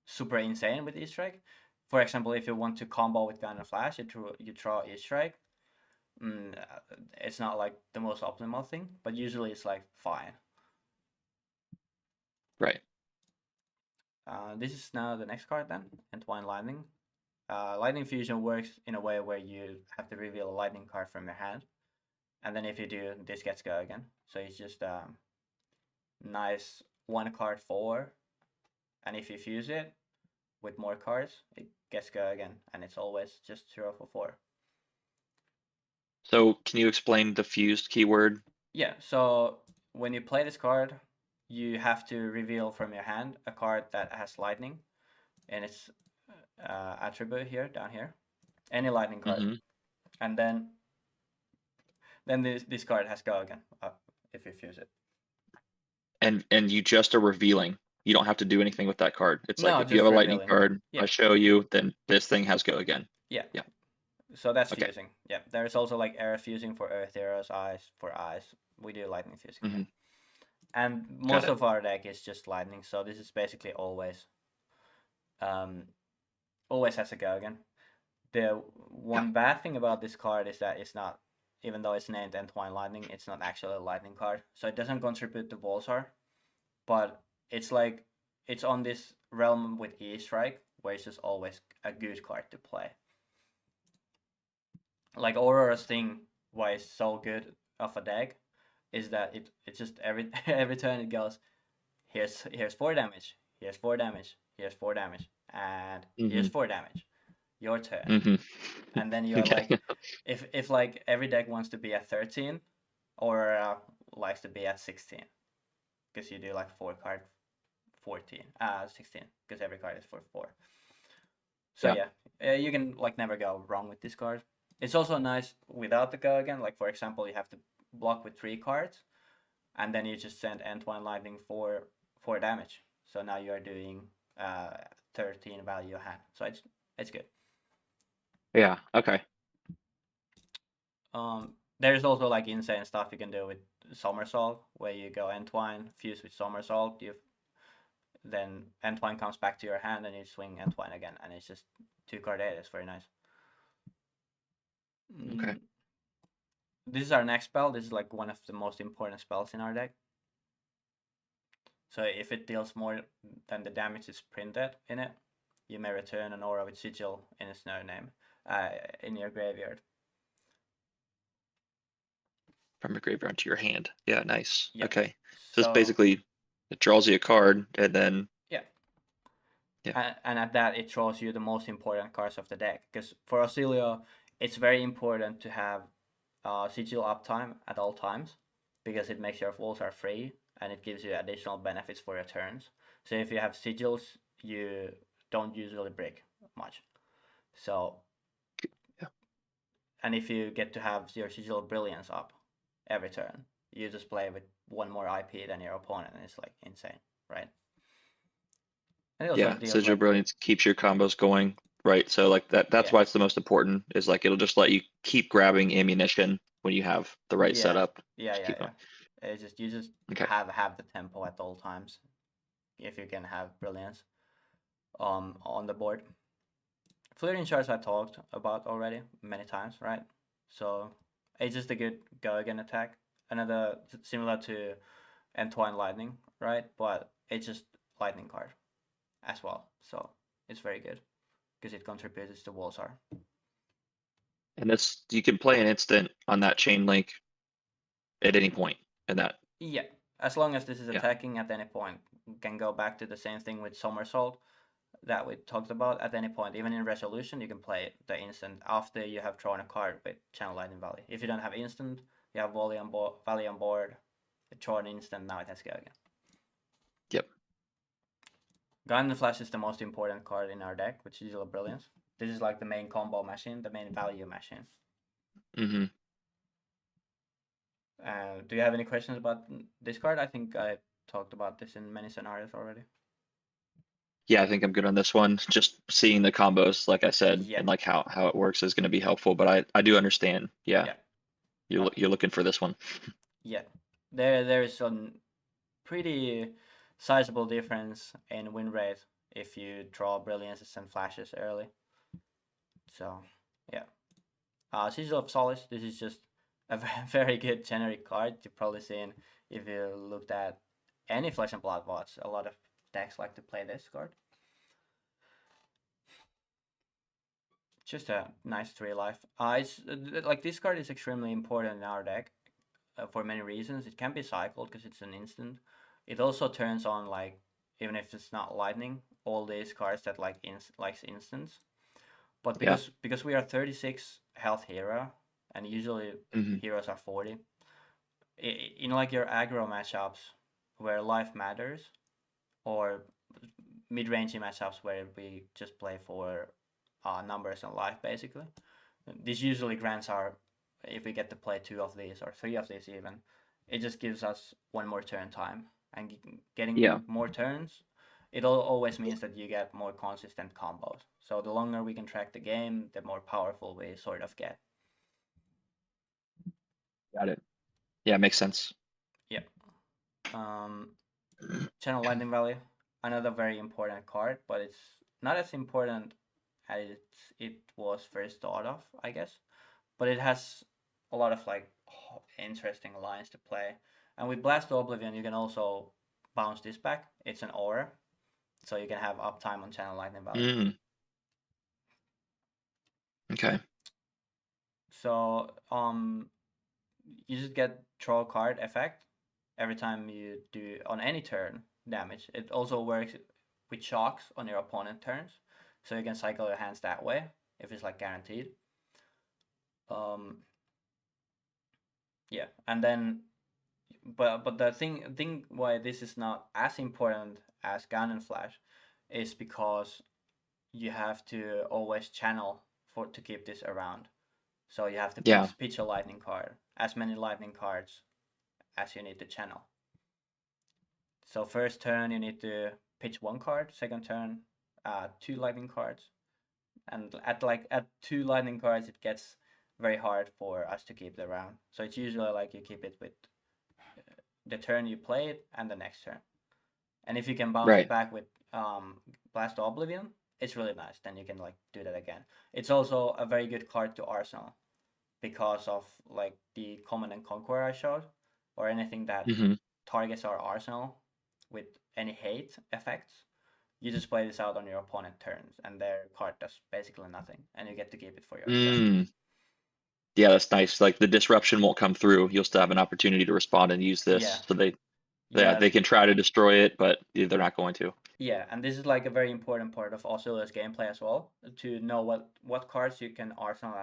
B: super insane with E-Strike. For example, if you want to combo with Gun and Flash, you draw E-Strike. It's not like the most optimal thing, but usually it's like fine.
A: Right.
B: This is now the next card then, Entwine Lightning. Lightning Fusion works in a way where you have to reveal a lightning card from your hand, and then if you do, this gets go again. So it's just nice 1 card 4, and if you fuse it with more cards, it gets go again, and it's always just 0 for 4.
A: So can you explain the fused keyword?
B: Yeah, so when you play this card, you have to reveal from your hand a card that has lightning in its attribute here, down here. Any lightning card.
A: Mm-hmm.
B: And then this card has go again if you fuse it.
A: And you just are revealing. You don't have to do anything with that card. It's like
B: No,
A: if you
B: just
A: have a lightning
B: revealing.
A: card,
B: Yeah.
A: I show you, then this thing has go again.
B: Yeah.
A: Yeah.
B: So that's
A: Okay.
B: fusing. Yeah. There's also like air fusing for earth heroes, ice for ice. We do lightning fusing
A: Mm-hmm.
B: here. And
A: Got
B: most
A: it.
B: of our deck is just lightning, so this is basically always always has a go again. The one bad thing about this card is that even though it's named Entwine Lightning, it's not actually a lightning card. So it doesn't contribute to Bolsar, but it's like it's on this realm with E-Strike, where it's just always a good card to play. Like Aurora's thing, why it's so good of a deck, is that it just every turn it goes, here's 4 damage, here's 4 damage, here's 4 damage, and here's 4 damage. Your turn.
A: Mm-hmm.
B: And then you're
A: Okay.
B: like, if like every deck wants to be at 13, or likes to be at 16, because you do like 4 card 14, 16, because every card is for 4. So yeah, you can like never go wrong with this card. It's also nice without the go again. Like for example, you have to block with 3 cards, and then you just send Entwine Lightning for 4 damage. So now you are doing 13 value hand. So it's good.
A: Yeah. Okay.
B: There's also like insane stuff you can do with Somersault, where you go Entwine, fuse with Somersault, then Entwine comes back to your hand and you swing Entwine again, and it's just 2 card 8. It's very nice.
A: Okay.
B: This is our next spell. This is like one of the most important spells in our deck. So if it deals more than the damage is printed in it, you may return an aura with Sigil in its no name in your graveyard.
A: From your graveyard to your hand. Yeah, nice.
B: Yep.
A: Okay. So it's basically, it draws you a card, and then
B: and at that it draws you the most important cards of the deck. Because for Oscilio, it's very important to have Sigil uptime at all times, because it makes your walls are free and it gives you additional benefits for your turns. So if you have Sigils, you don't usually break much. So and if you get to have your Sigil Brilliance up every turn, you just play with 1 more IP than your opponent, and it's like insane, right?
A: yeah, Sigil Brilliance keeps your combos going, right? So like that's why it's the most important, is like it'll just let you keep grabbing ammunition when you have the right setup.
B: Yeah. It's just you just have the tempo at all times if you can have Brilliance on the board. Fleeting Charge I talked about already many times, right? So it's just a good go again attack. Another similar to Entwine Lightning, right? But it's just lightning card as well. So it's very good because it contributes to Walsar.
A: And this, you can play an instant on that chain link at any point in that.
B: Yeah, as long as this is attacking at any point. You can go back to the same thing with Somersault that we talked about at any point. Even in Resolution, you can play the instant after you have drawn a card with Channel Lightning Valley. If you don't have instant, you have Valley on board, draw an instant, now it has to go again.
A: Yep.
B: Guiding Flash is the most important card in our deck with Sigil of Brilliance. This is like the main combo machine, the main value machine.
A: Mm-hmm.
B: Do you have any questions about this card? I think I talked about this in many scenarios already.
A: Yeah, I think I'm good on this one. Just seeing the combos, like I said, and like how it works is going to be helpful. But I do understand. Yeah. You're looking for this one.
B: Yeah, there is a pretty sizable difference in win rate if you draw Brilliances and Flashes early. So yeah, Sigil of Solace. This is just a very good generic card. You've probably seen if you looked at any Flesh and Blood bots. A lot of decks like to play this card. Just a nice 3 life. It's like this card is extremely important in our deck for many reasons. It can be cycled because it's an instant. It also turns on, like, even if it's not lightning, all these cards that likes instants. But because we are 36 health hero, and usually heroes are 40, in like your aggro matchups where life matters, or mid-range matchups where we just play for numbers and life, basically, this usually grants our, if we get to play 2 of these or 3 of these even, it just gives us 1 more turn time, and getting more turns, it always means that you get more consistent combos. So the longer we can track the game, the more powerful we sort of get.
A: Got it. Yeah, makes sense.
B: Yep. Channel Lightning Valley, another very important card, but it's not as important as it was first thought of, I guess. But it has a lot of like interesting lines to play. And with Blast to Oblivion, you can also bounce this back. It's an aura, so you can have uptime on Channel Lightning Valley.
A: Mm. Okay.
B: So you just get draw a card effect every time you do on any turn damage. It also works with shocks on your opponent turns, so you can cycle your hands that way if it's like guaranteed. Yeah, and then but the thing why this is not as important as Ganon Flash is because you have to always channel for to keep this around. So you have to
A: Yeah.
B: pitch a lightning card, as many lightning cards as you need to channel. So first turn you need to pitch one card, second turn 2 lightning cards, and at 2 lightning cards it gets very hard for us to keep it around. So it's usually like you keep it with the turn you play it and the next turn. And if you can bounce
A: Right.
B: it back with Blast to Oblivion, it's really nice. Then you can like do that again. It's also a very good card to Arsenal because of like the Command and Conquer I showed, or anything that
A: Hmm.
B: targets our Arsenal with any hate effects. You just play this out on your opponent turns, and their card does basically nothing, and you get to keep it for yourself.
A: Mm. Yeah, that's nice. Like the disruption won't come through. You'll still have an opportunity to respond and use
B: Yeah,
A: this. So
B: yeah,
A: they can try to destroy it, but they're not going to.
B: yeah, and this is like a very important part of Oscilio's gameplay as well, to know what cards you can arsenal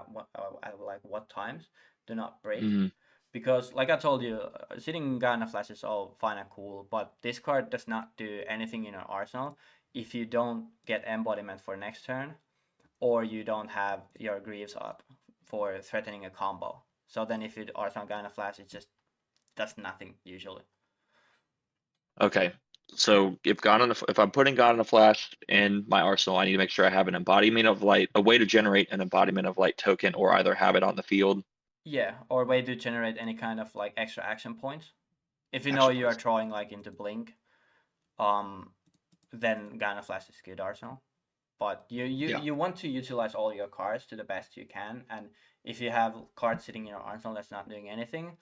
B: at like what times do not break.
A: Hmm.
B: Because like I told you, sitting Garden Flash is all fine and cool, but this card does not do anything in your arsenal if you don't get embodiment for next turn, or you don't have your Greaves up for threatening a combo. So then if you arsenal Garden Flash, it just does nothing usually.
A: Okay. So if I'm putting God in a Flash in my arsenal, I need to make sure I have an embodiment of light, a way to generate an embodiment of light token, or either have it on the field.
B: Yeah, or way to generate any kind of like extra action points. If you know
A: Action
B: you are
A: points.
B: drawing like into Blink, um, then Gaia Flash is good arsenal. But
A: Yeah.
B: you want to utilize all your cards to the best you can, and if you have cards sitting in your arsenal that's not doing anything,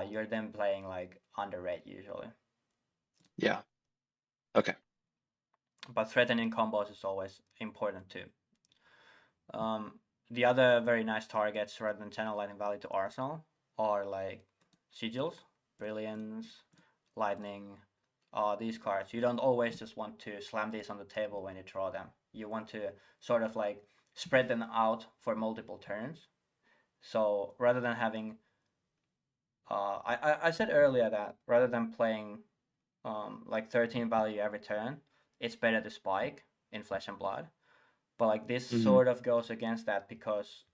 B: you're then playing like under rate usually.
A: Yeah. Okay.
B: But threatening combos is always important too. The other very nice targets rather than Channel Lightning Valley to Arsenal are like Sigils, Brilliance, Lightning, these cards. You don't always just want to slam these on the table when you draw them. You want to sort of like spread them out for multiple turns. So rather than having, I said earlier that rather than playing like 13 value every turn, it's better to spike in Flesh and Blood. But like this
A: Hmm.
B: sort of goes against that because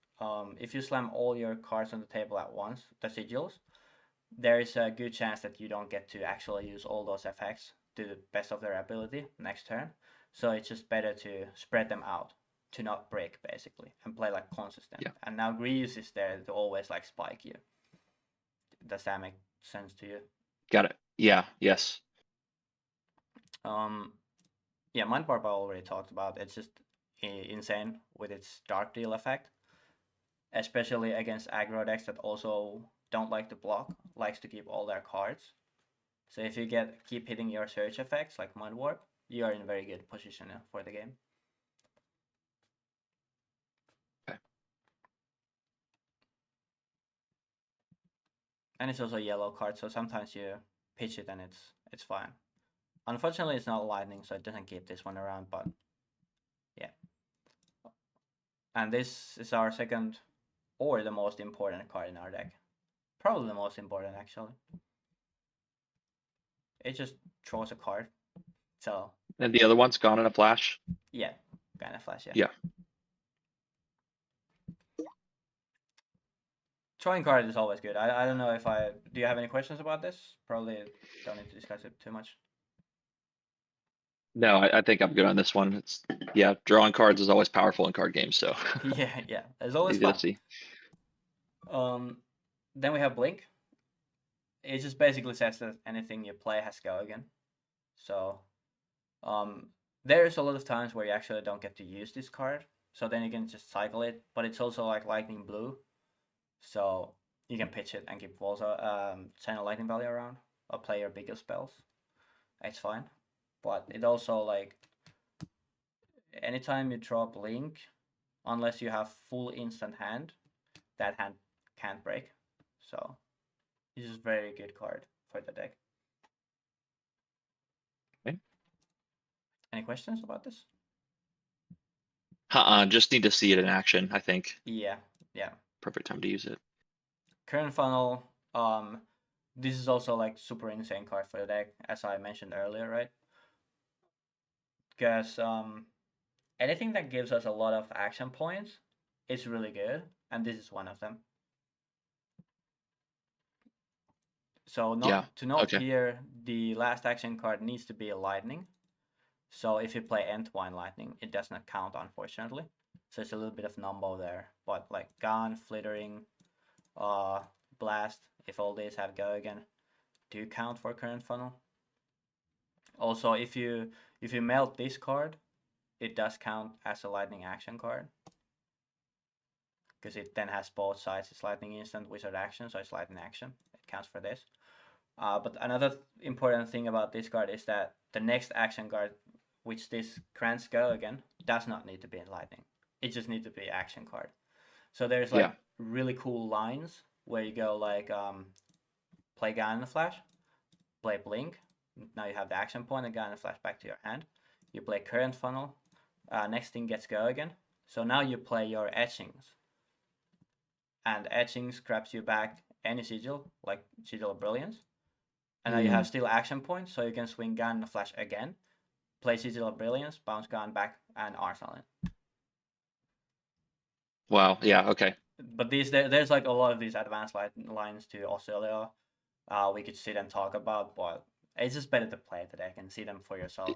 B: if you slam all your cards on the table at once, the sigils, there is a good chance that you don't get to actually use all those effects to the best of their ability next turn. So it's just better to spread them out to not break basically and play like consistent.
A: Yeah.
B: And now Greaves is there to always like spike you. Does that make sense to you?
A: Got it. Yeah. Yes.
B: Um, yeah, Mind Warp I already talked about. It's just insane with its Dark Deal effect, especially against aggro decks that also don't like to block, likes to keep all their cards. So if you keep hitting your search effects like Mind Warp, you are in a very good position for the game.
A: Okay.
B: And it's also a yellow card, so sometimes you pitch it and it's fine. Unfortunately, it's not lightning, so it doesn't keep this one around. But yeah, and this is our second or the most important card in our deck. Probably the most important actually. It just draws a card. So
A: And the other one's gone in a flash.
B: yeah, kind of flash. Yeah.
A: Yeah.
B: Drawing card is always good. I don't know if I do you have any questions about this? Probably don't need to discuss it too much.
A: No, I think I'm good on this one. It's yeah, drawing cards is always powerful in card games, so
B: Yeah, yeah. It's always
A: easy to
B: fun.
A: see.
B: Then we have Blink. It just basically says that anything you play has go again. So there's a lot of times where you actually don't get to use this card. So then you can just cycle it, but it's also like lightning blue. So you can pitch it and keep Channel Lightning value around, or play your bigger spells. It's fine, but it also like anytime you drop Link, unless you have full instant hand, that hand can't break. So this is a very good card for the deck.
A: Okay.
B: Any questions about this?
A: Just need to see it in action, I think.
B: Yeah.
A: Perfect time to use it.
B: Current Funnel, this is also like super insane card for the deck, as I mentioned earlier, right? Because anything that gives us a lot of action points is really good, and this is one of them. So to not peer, the last action card needs to be a Lightning. So if you play Entwine Lightning, it does not count, unfortunately. So it's a little bit of numbo there. But like Gun, Flittering, Blast, if all these have Go again, do count for Current Funnel. Also, if you melt this card, it does count as a Lightning action card. Because it then has both sides. It's Lightning Instant, Wizard Action, so it's Lightning Action. It counts for this. But another important thing about this card is that the next action card, which this grants Go again, does not need to be in Lightning. It just needs to be action card. So there's like really cool lines where you go like play Gun in the Flash, play Blink. Now you have the action point and Gun in the Flash back to your hand. You play Current Funnel. Next thing gets Go again. So now you play your Etchings. And Etchings grabs you back any sigil, like Sigil of Brilliance. And now you have still action points, so you can swing Gun in the Flash again, play Sigil of Brilliance, bounce Gun back, and Arsenal it.
A: Wow, yeah, okay.
B: But there's like a lot of these advanced lines to Oscilio we could sit and talk about, but it's just better to play the deck and see them for yourself.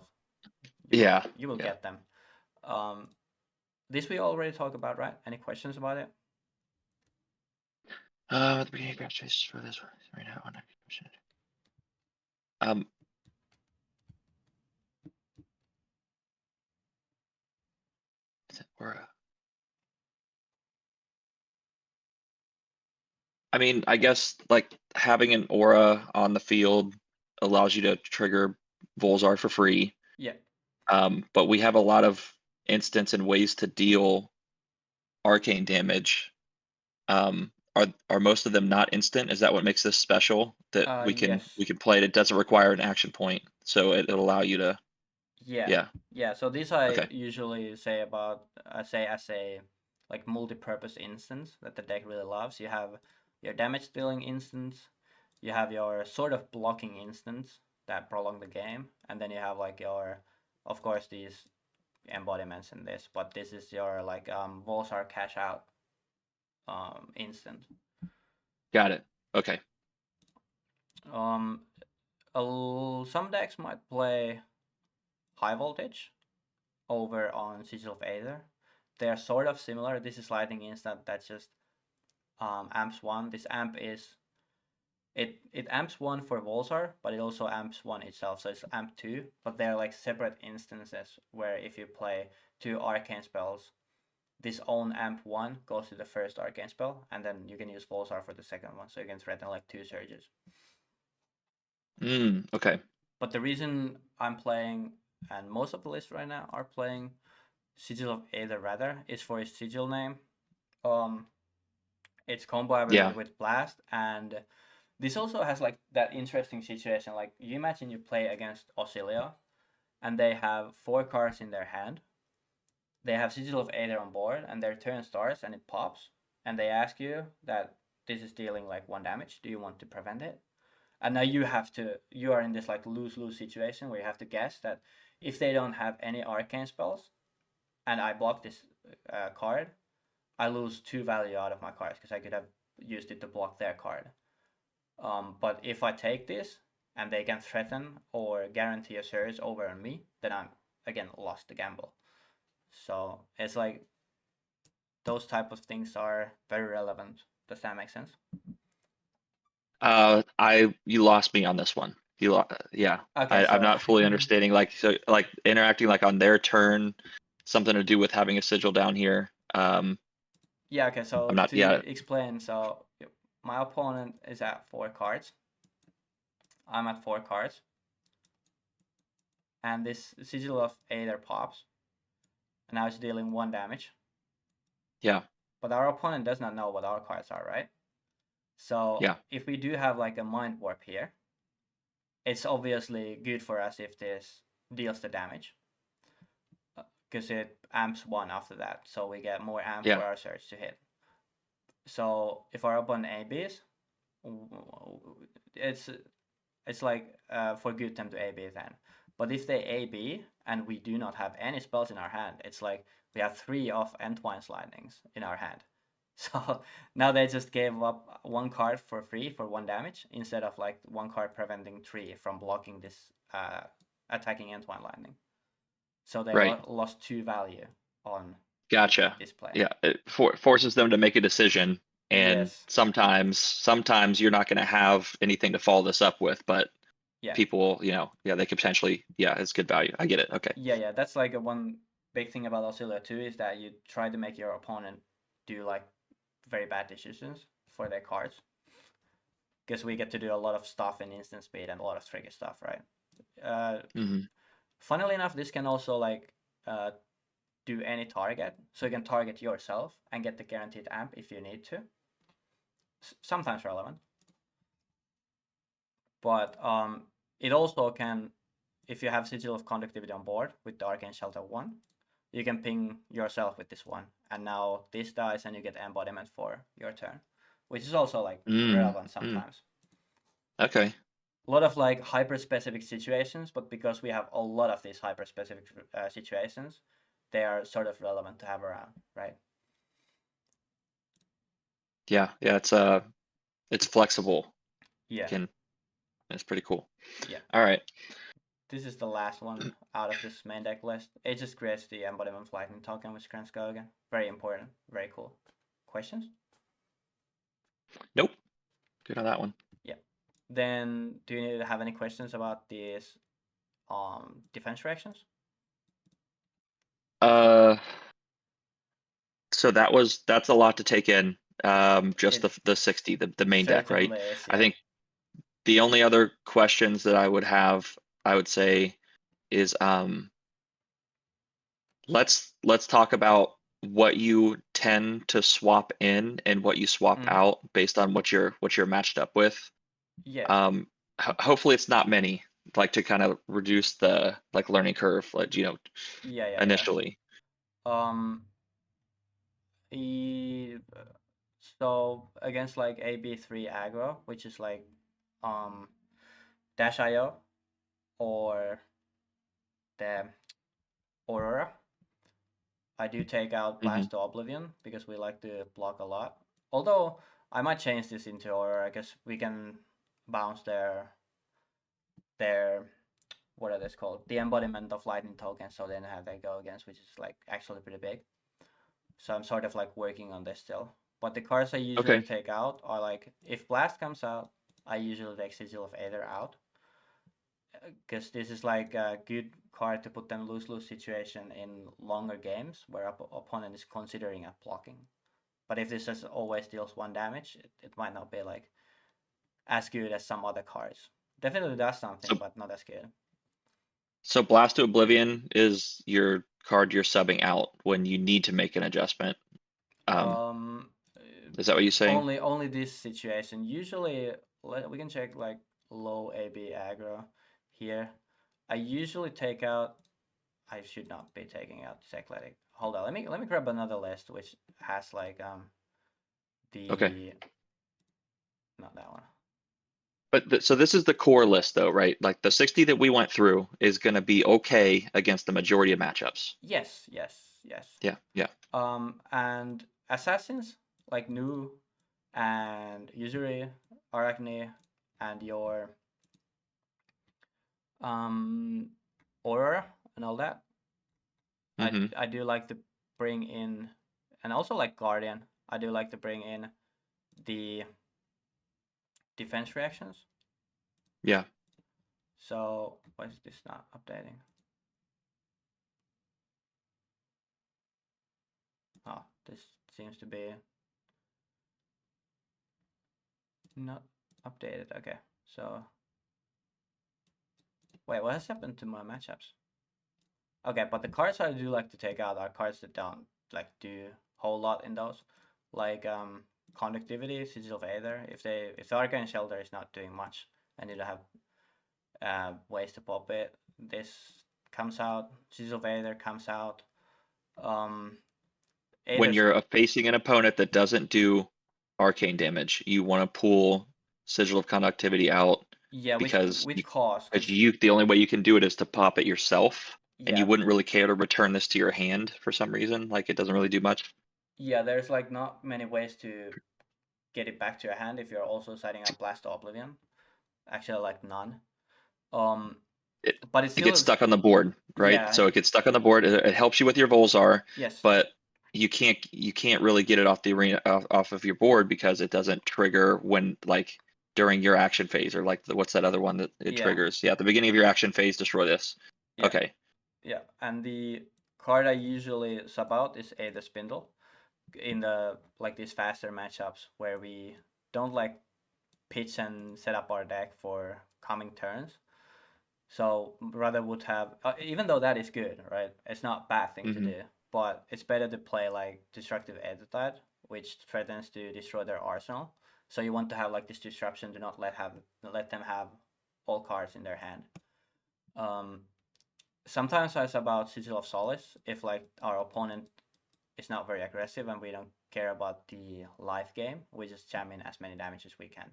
B: You will get them. This we already talked about, right? Any questions about it?
A: The beginning graph traces for this one right now on question. I mean, I guess like having an aura on the field allows you to trigger Volzar for free.
B: Yeah.
A: But we have a lot of instants and ways to deal arcane damage. Are most of them not instant? Is that what makes this special? That we can play it. It doesn't require an action point, so it'll allow you to.
B: Yeah. So this I usually say about as a like multi-purpose instance that the deck really loves. You have your damage dealing instance, you have your sort of blocking instance that prolong the game, and then you have like your, of course, these embodiments in this, but this is your like Volsar cash out instant.
A: Got it. Okay.
B: Some decks might play High Voltage over on Sigil of Aether. They are sort of similar. This is Lightning Instant that just amps 1. This amp is it amps 1 for Volsar, but it also amps 1 itself, so it's amp 2, but they're like separate instances where if you play 2 arcane spells, this own amp 1 goes to the first arcane spell, and then you can use Volsar for the second one, so you can threaten like 2 surges.
A: Okay.
B: But the reason I'm playing, and most of the list right now are playing Sigil of Aether rather, is for his sigil name. It's combo ability with Blast, and this also has like that interesting situation. Like you imagine you play against Oscilio, and they have 4 cards in their hand. They have Sigil of Aether on board, and their turn starts and it pops, and they ask you that this is dealing like 1 damage. Do you want to prevent it? And now you are in this like lose-lose situation where you have to guess that if they don't have any arcane spells, and I block this card, I lose 2 value out of my cards because I could have used it to block their card. But if I take this and they can threaten or guarantee a surge over on me, then I'm again lost the gamble. So it's like those type of things are very relevant. Does that make sense?
A: You lost me on this one. Okay, I'm not fully understanding like interacting like on their turn, something to do with having a sigil down here.
B: Okay, so
A: I'm not,
B: to explain, so my opponent is at 4 cards. I'm at 4 cards. And this Sigil of Aether pops. And now it's dealing 1 damage.
A: Yeah.
B: But our opponent does not know what our cards are, right? So
A: Yeah.
B: if we do have like a Mind Warp here, it's obviously good for us if this deals the damage. Because it amps 1 after that. So we get more amp
A: Yeah.
B: for our surge to hit. So if our opponent ABs, it's like for good time to AB then. But if they AB and we do not have any spells in our hand, it's like we have 3 of Entwine's Lightnings in our hand. So now they just gave up 1 card for free for 1 damage instead of like 1 card preventing 3 from blocking this attacking Entwine Lightning. So they
A: Right.
B: lost 2 value on
A: Gotcha.
B: this play.
A: Yeah. It forces them to make a decision. And
B: Yes.
A: sometimes you're not going to have anything to follow this up with, but
B: Yeah.
A: people, they could potentially, it's good value. I get it. Okay.
B: Yeah. That's like one big thing about Oscilio too, is that you try to make your opponent do like very bad decisions for their cards. Because we get to do a lot of stuff in instant speed and a lot of tricky stuff, right? Funnily enough, this can also like do any target. So you can target yourself and get the guaranteed amp if you need to. Sometimes relevant. But it also can, if you have Sigil of Conductivity on board with the Arcane Shelter 1, you can ping yourself with this one. And now this dies and you get embodiment for your turn. Which is also like relevant sometimes.
A: Okay.
B: A lot of like hyper-specific situations, but because we have a lot of these hyper-specific situations, they are sort of relevant to have around, right?
A: Yeah. It's flexible.
B: Yeah.
A: It's pretty cool.
B: Yeah.
A: All right.
B: This is the last one out of this main deck list. It just creates the embodiment lightning token, which grants go again. Very important. Very cool. Questions?
A: Nope. Good on that one.
B: Yeah. Then do you have any questions about these defense reactions?
A: So that's a lot to take in. Just the 60, the main deck, right?
B: Certainly is,
A: I
B: yeah.
A: think the only other questions that I would have, I would say, is let's talk about what you tend to swap in and what you swap out based on what you're matched up with.
B: Yeah.
A: Hopefully it's not many, like to kind of reduce the like learning curve, like
B: Yeah.
A: initially.
B: So against like AB3 aggro, which is like Dash IO or the Aurora, I do take out Blast to Oblivion because we like to block a lot. Although I might change this into Aurora because we can bounce their what are these called? The embodiment of lightning tokens, so then have they go against, which is like actually pretty big. So I'm sort of like working on this still. But the cards I usually take out are like, if Blast comes out, I usually take Sigil of Aether out. Because this is like a good card to put them lose-lose situation in longer games where opponent is considering a blocking. But if this just always deals 1 damage, it might not be like as good as some other cards. Definitely does something, but not as good.
A: So Blast to Oblivion is your card you're subbing out when you need to make an adjustment. Is that what you're saying?
B: Only this situation. Usually, we can check like low AB aggro here. I usually take out. I should not be taking out Cycletic. Hold on. Let me grab another list which has like
A: Okay.
B: not that one.
A: But so this is the core list though, right? Like the 60 that we went through is going to be okay against the majority of matchups.
B: Yes.
A: Yeah.
B: And assassins like Nu and Usuri, Arachne, and your Aurora and all that. I do like to bring in, and also like Guardian, I do like to bring in the defense reactions.
A: Yeah.
B: So why is this not updating? Oh, this seems to be Not updated. Okay, so wait, what has happened to my matchups? Okay, but the cards I do like to take out are cards that don't like do whole lot in those, like conductivity, sigil of aether. If the arcane shelter is not doing much and you don't have ways to pop it, this comes out. Sigil of aether comes out. Um,
A: When
B: Aether's
A: you're facing an opponent that doesn't do arcane damage, you want to pull Sigil of Conductivity out
B: yeah,
A: because
B: which cause? Because
A: the only way you can do it is to pop it yourself, and you
B: yeah,
A: wouldn't really care to return this to your hand for some reason. Like it doesn't really do much.
B: yeah, there's like not many ways to get it back to your hand if you're also setting up Blast of Oblivion. Actually, like none. Um,
A: It
B: but it
A: it
B: still
A: gets
B: is.
A: stuck on the board, right?
B: Yeah.
A: So it gets stuck on the board. It helps you with your Volzar,
B: Yes.
A: but you can't really get it off the arena off of your board because it doesn't trigger when like during your action phase or like what's that other one that it
B: Yeah.
A: triggers? Yeah, at the beginning of your action phase, destroy this.
B: Yeah.
A: Okay.
B: Yeah. And the card I usually sub out is Aether Spindle in the like these faster matchups where we don't like pitch and set up our deck for coming turns. So rather would have even though that is good, right? It's not a bad thing to
A: Hmm.
B: do, but it's better to play like Destructive Editate, which threatens to destroy their arsenal. So you want to have like this disruption, do not let them have all cards in their hand. Um, Sometimes I sub out Sigil of Solace if like our opponent is not very aggressive and we don't care about the life game. We just jam in as many damage as we can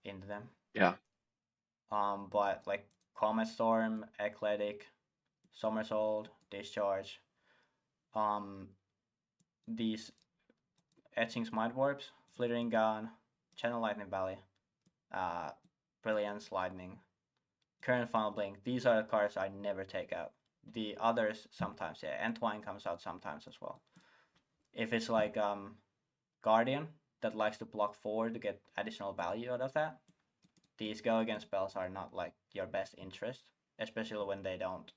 B: into them.
A: Yeah.
B: But like Comet Storm, Eclectic, Somersault, Discharge, um, these Etching Smite Warps, Flittering Gun, Channel Lightning Valley, uh, Brilliance Lightning, Current Final Blink. These are the cards I never take out. The others sometimes, yeah. Entwine comes out sometimes as well. If it's like Guardian that likes to block forward to get additional value out of that, these go against spells are not like your best interest, especially when they don't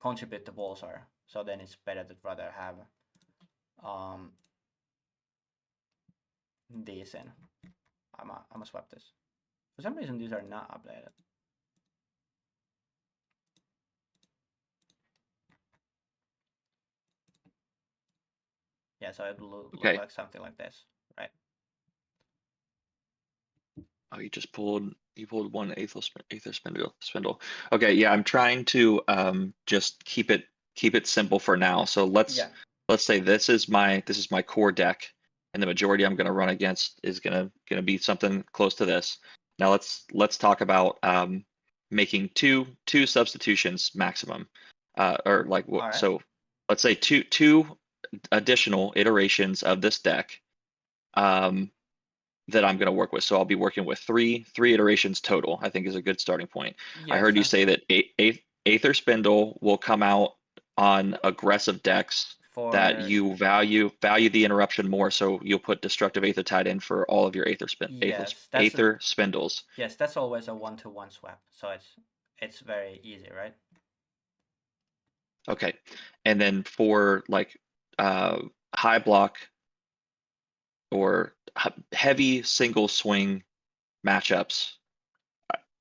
B: contribute to Volsar. So then it's better to rather have um, these in. I'm gonna swap this. For some reason, these are not updated. Yeah, so it will look
A: Okay.
B: like something like this, right?
A: Oh, you pulled one Aether Spindle. Okay, yeah, I'm trying to just keep it simple for now. So
B: Yeah.
A: let's say this is my core deck, and the majority I'm going to run against is gonna be something close to this. Now let's talk about making two substitutions maximum, or like
B: All
A: what?
B: right.
A: So let's say two additional iterations of this deck. Um, that I'm going to work with. So I'll be working with three iterations total, I think is a good starting point. I
B: Yeah,
A: heard you
B: sounds
A: say
B: good.
A: that Aether Spindle will come out on aggressive decks that
B: For
A: you value the interruption more, so you'll put Destructive Aether Tide in for all of your
B: yes,
A: Aether Spindles.
B: that's always a 1-to-1 swap, so it's very easy, right?
A: Okay. And then for like uh high block or heavy single swing matchups,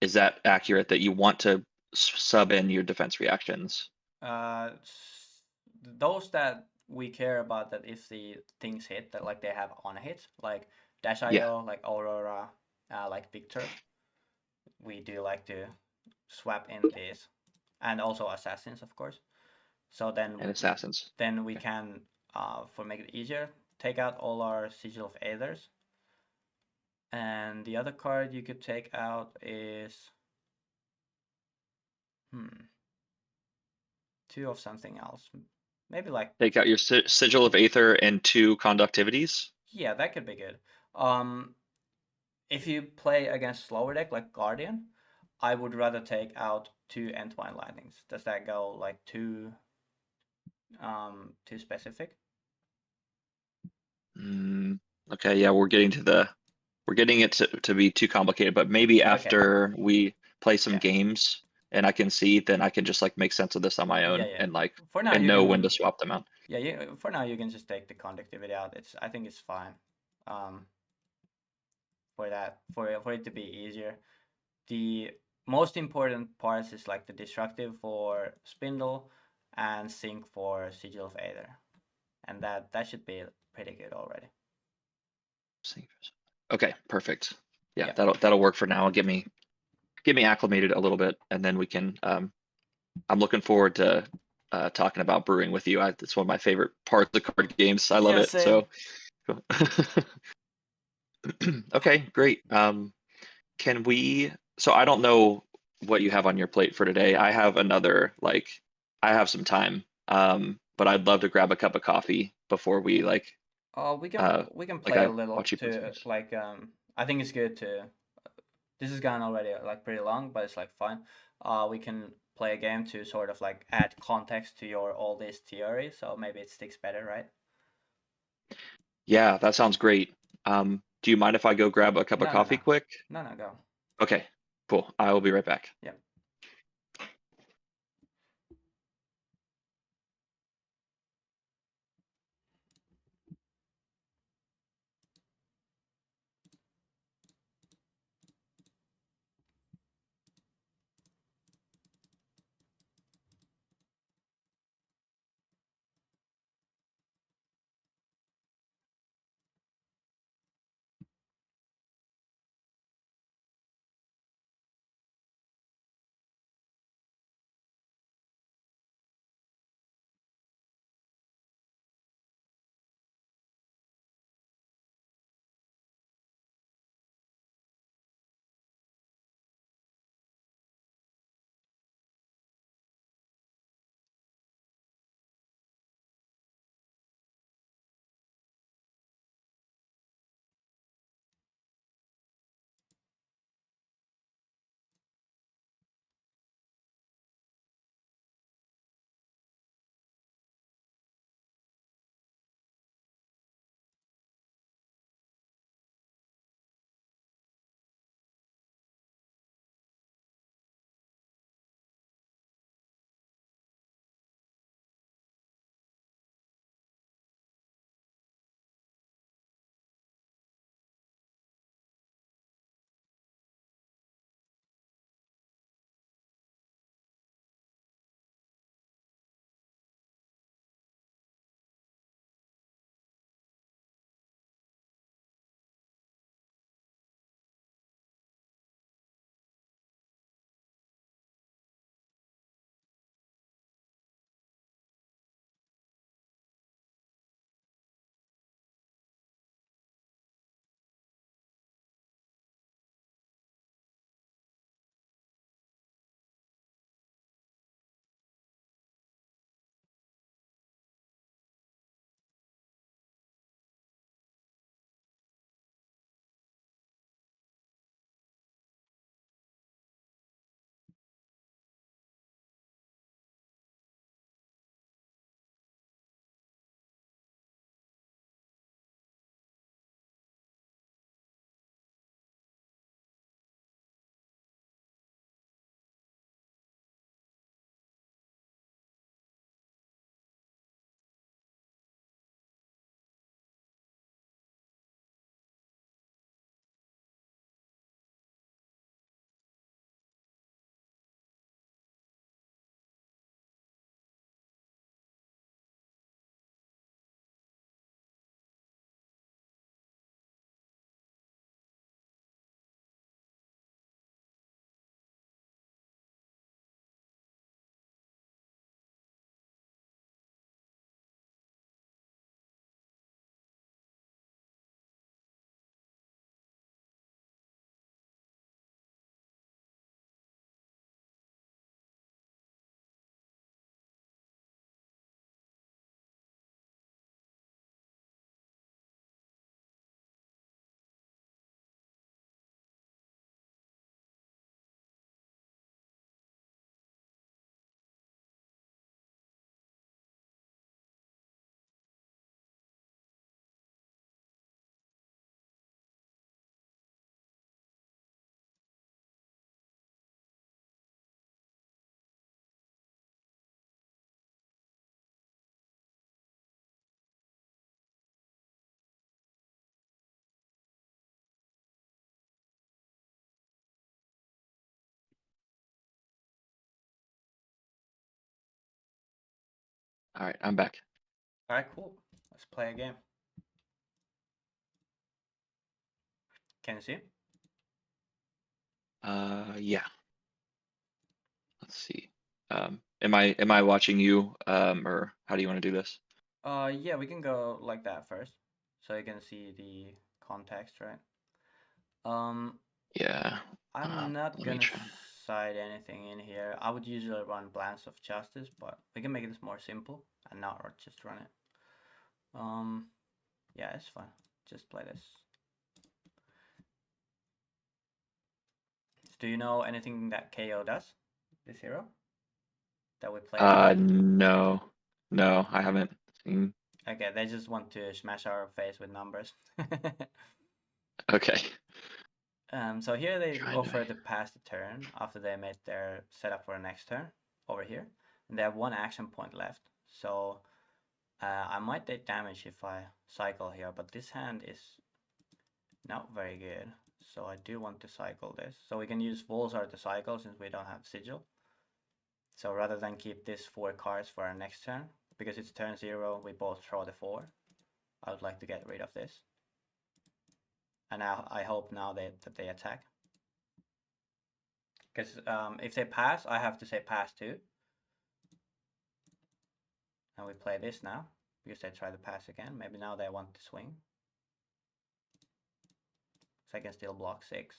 A: is that accurate that you want to sub in your defense reactions?
B: Uh, those that we care about that if the things hit that like they have on hit like
A: Yeah,
B: Dash.io, like Aurora, like Victor, we do like to swap in these, and also Assassins, of course. So
A: and assassins.
B: then we
A: Okay.
B: can, for make it easier, take out all our Sigil of Aethers. And the other card you could take out is two of something else. Maybe like
A: Take out your Sigil of Aether and two conductivities.
B: yeah, that could be good. Um, if you play against slower deck like Guardian, I would rather take out two Entwine Lightnings. Does that go like too specific?
A: Mm, okay, yeah, we're getting it to be too complicated, but maybe
B: Okay.
A: after we play some
B: Yeah.
A: games and I can see, then I can just like make sense of this on my
B: Yeah,
A: own
B: yeah.
A: and like
B: For now
A: and
B: you
A: know when to
B: can
A: swap them out.
B: yeah, for now you can just take the conductivity out. I think it's fine. Um for that for it to be easier. The most important parts is like the destructive for spindle and sync for sigil of Aether, and that should be pretty good already.
A: Okay, perfect. Yeah,
B: Yeah.
A: that'll work for now. Get me acclimated a little bit, and then we can. I'm looking forward to talking about brewing with you. It's one of my favorite parts of card games. I love
B: Yeah,
A: it.
B: same.
A: So, okay, great. Can we? So I don't know what you have on your plate for today. I have another I have some time. But I'd love to grab a cup of coffee before we
B: Oh, we can play
A: I
B: a little
A: watch you play some
B: to
A: games.
B: like I think it's good to this has gone already like pretty long, but it's like fun. We can play a game to sort of like add context to your all this theory, so maybe it sticks better, right?
A: Yeah, that sounds great. Do you mind if I go grab a cup of
B: No, no,
A: coffee
B: no.
A: quick?
B: No, go.
A: Okay, cool. I will be right back.
B: Yeah.
A: All right, I'm back.
B: All right, cool. Let's play a game. Can you see?
A: Yeah. Let's see. Am I watching you, or how do you want to do this?
B: Yeah, we can go like that first, so you can see the context, right?
A: Yeah.
B: I'm not
A: Let me
B: gonna
A: try.
B: cite anything in here. I would usually run Blast of Justice, but we can make this more simple and not just run it. Yeah, it's fine. Just play this. Do you know anything that KO does? This hero that we played against?
A: No, I haven't seen.
B: Okay, they just want to smash our face with numbers.
A: Okay.
B: So here they
A: Trying to.
B: offer to pass the turn after they made their setup for the next turn over here. And they have one action point left. So I might take damage if I cycle here, but this hand is not very good. So I do want to cycle this. So we can use Volsar to cycle since we don't have Sigil. So rather than keep this 4 cards for our next turn, because it's turn 0, we both draw the 4. I would like to get rid of this. And now I hope now that they attack. Because if they pass, I have to say pass too. And we play this now, because they try to pass again. Maybe now they want to swing. So I can still block 6.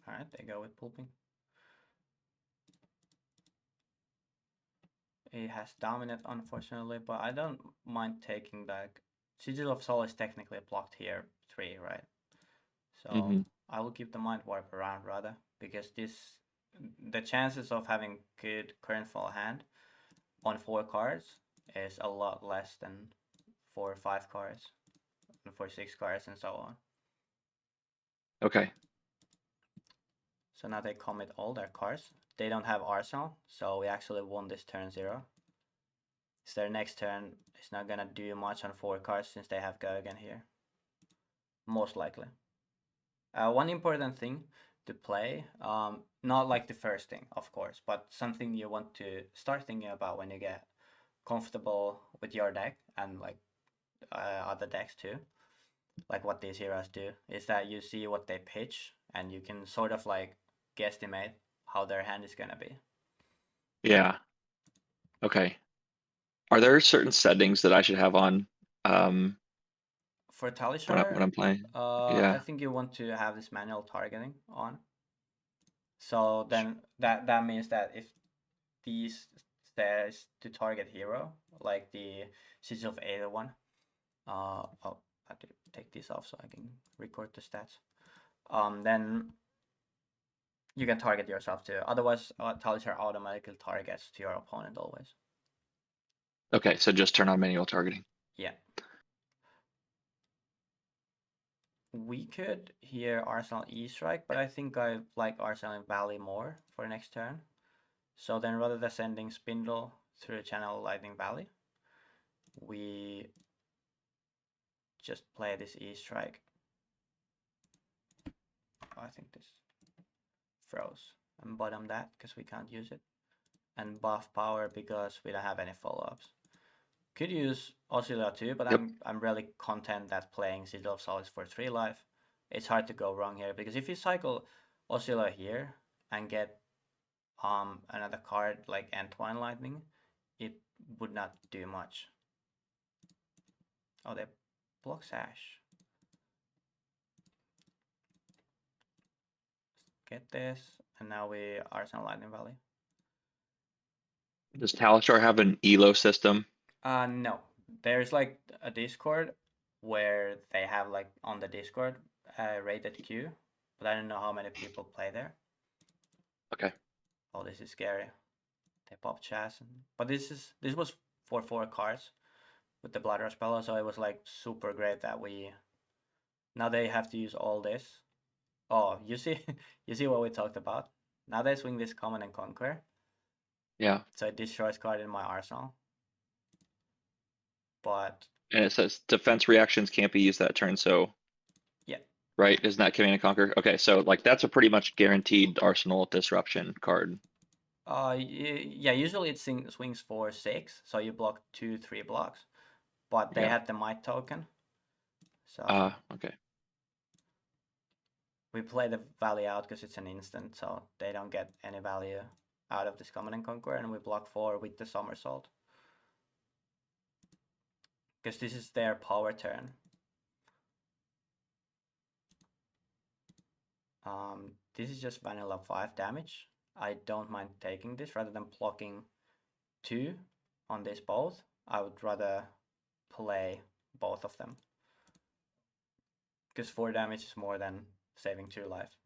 B: Alright, they go with pulping. It has dominant, unfortunately, but I don't mind taking like Sigil of Soul is technically blocked here 3, right? So I will keep the Mind Warp around rather, because the chances of having good current fall hand on 4 cards is a lot less than 4 or 5 cards, and for 6 cards and so on.
A: Okay.
B: So now they commit all their cards. They don't have Arsenal, so we actually won this turn 0. So their next turn is not gonna do much on 4 cards since they have go again here. Most likely. One important thing to play, not like the first thing, of course, but something you want to start thinking about when you get comfortable with your deck and like other decks too, like what these heroes do, is that you see what they pitch and you can sort of like guesstimate how their hand is gonna be.
A: Yeah. Okay. Are there certain settings that I should have on
B: For
A: when
B: Talishar,
A: I'm playing?
B: I
A: Yeah.
B: think you want to have this manual targeting on. So then that means that if these stairs to target hero, like the Sigil of Ada one, oh, I have to take this off so I can record the stats. Then you can target yourself too. Otherwise, Talishar automatically targets to your opponent always.
A: Okay, so just turn on manual targeting.
B: Yeah. We could hear Arsenal E-Strike, but I think I like Arsenal Valley more for next turn. So then rather than sending Spindle through channel Lightning Valley, we just play this E-Strike. I think this froze. And bottom that because we can't use it. And buff power because we don't have any follow-ups. Could use Oscilio too, but
A: Yep.
B: I'm really content that playing Sigil of Solace for 3 life. It's hard to go wrong here because if you cycle Oscilio here and get another card like Entwine Lightning, it would not do much. Oh, they block Sash. Get this, and now we Arsenal Lightning Valley.
A: Does Talishar have an elo system?
B: No. There's like a Discord where they have like on the Discord rated queue, but I don't know how many people play there.
A: Okay.
B: Oh, this is scary. They pop Chas, but this was for 4 cards with the Blood Rush Spell, so it was like super great that we. Now they have to use all this. Oh, you see, you see what we talked about. Now they swing this Command and Conquer.
A: Yeah.
B: So it destroys card in my arsenal. But
A: And it says defense reactions can't be used that turn, so
B: yeah,
A: right? Isn't that Command and Conquer? Okay, so like that's a pretty much guaranteed Arsenal disruption card.
B: Yeah, usually it swings for 6, so you block 2, 3 blocks. But they
A: Yeah.
B: had the might token, so
A: Okay.
B: we play the value out because it's an instant, so they don't get any value out of this Command and Conquer, and we block 4 with the somersault. Because this is their power turn. This is just vanilla 5 damage. I don't mind taking this rather than blocking 2 on this both. I would rather play both of them. Because 4 damage is more than saving 2 life.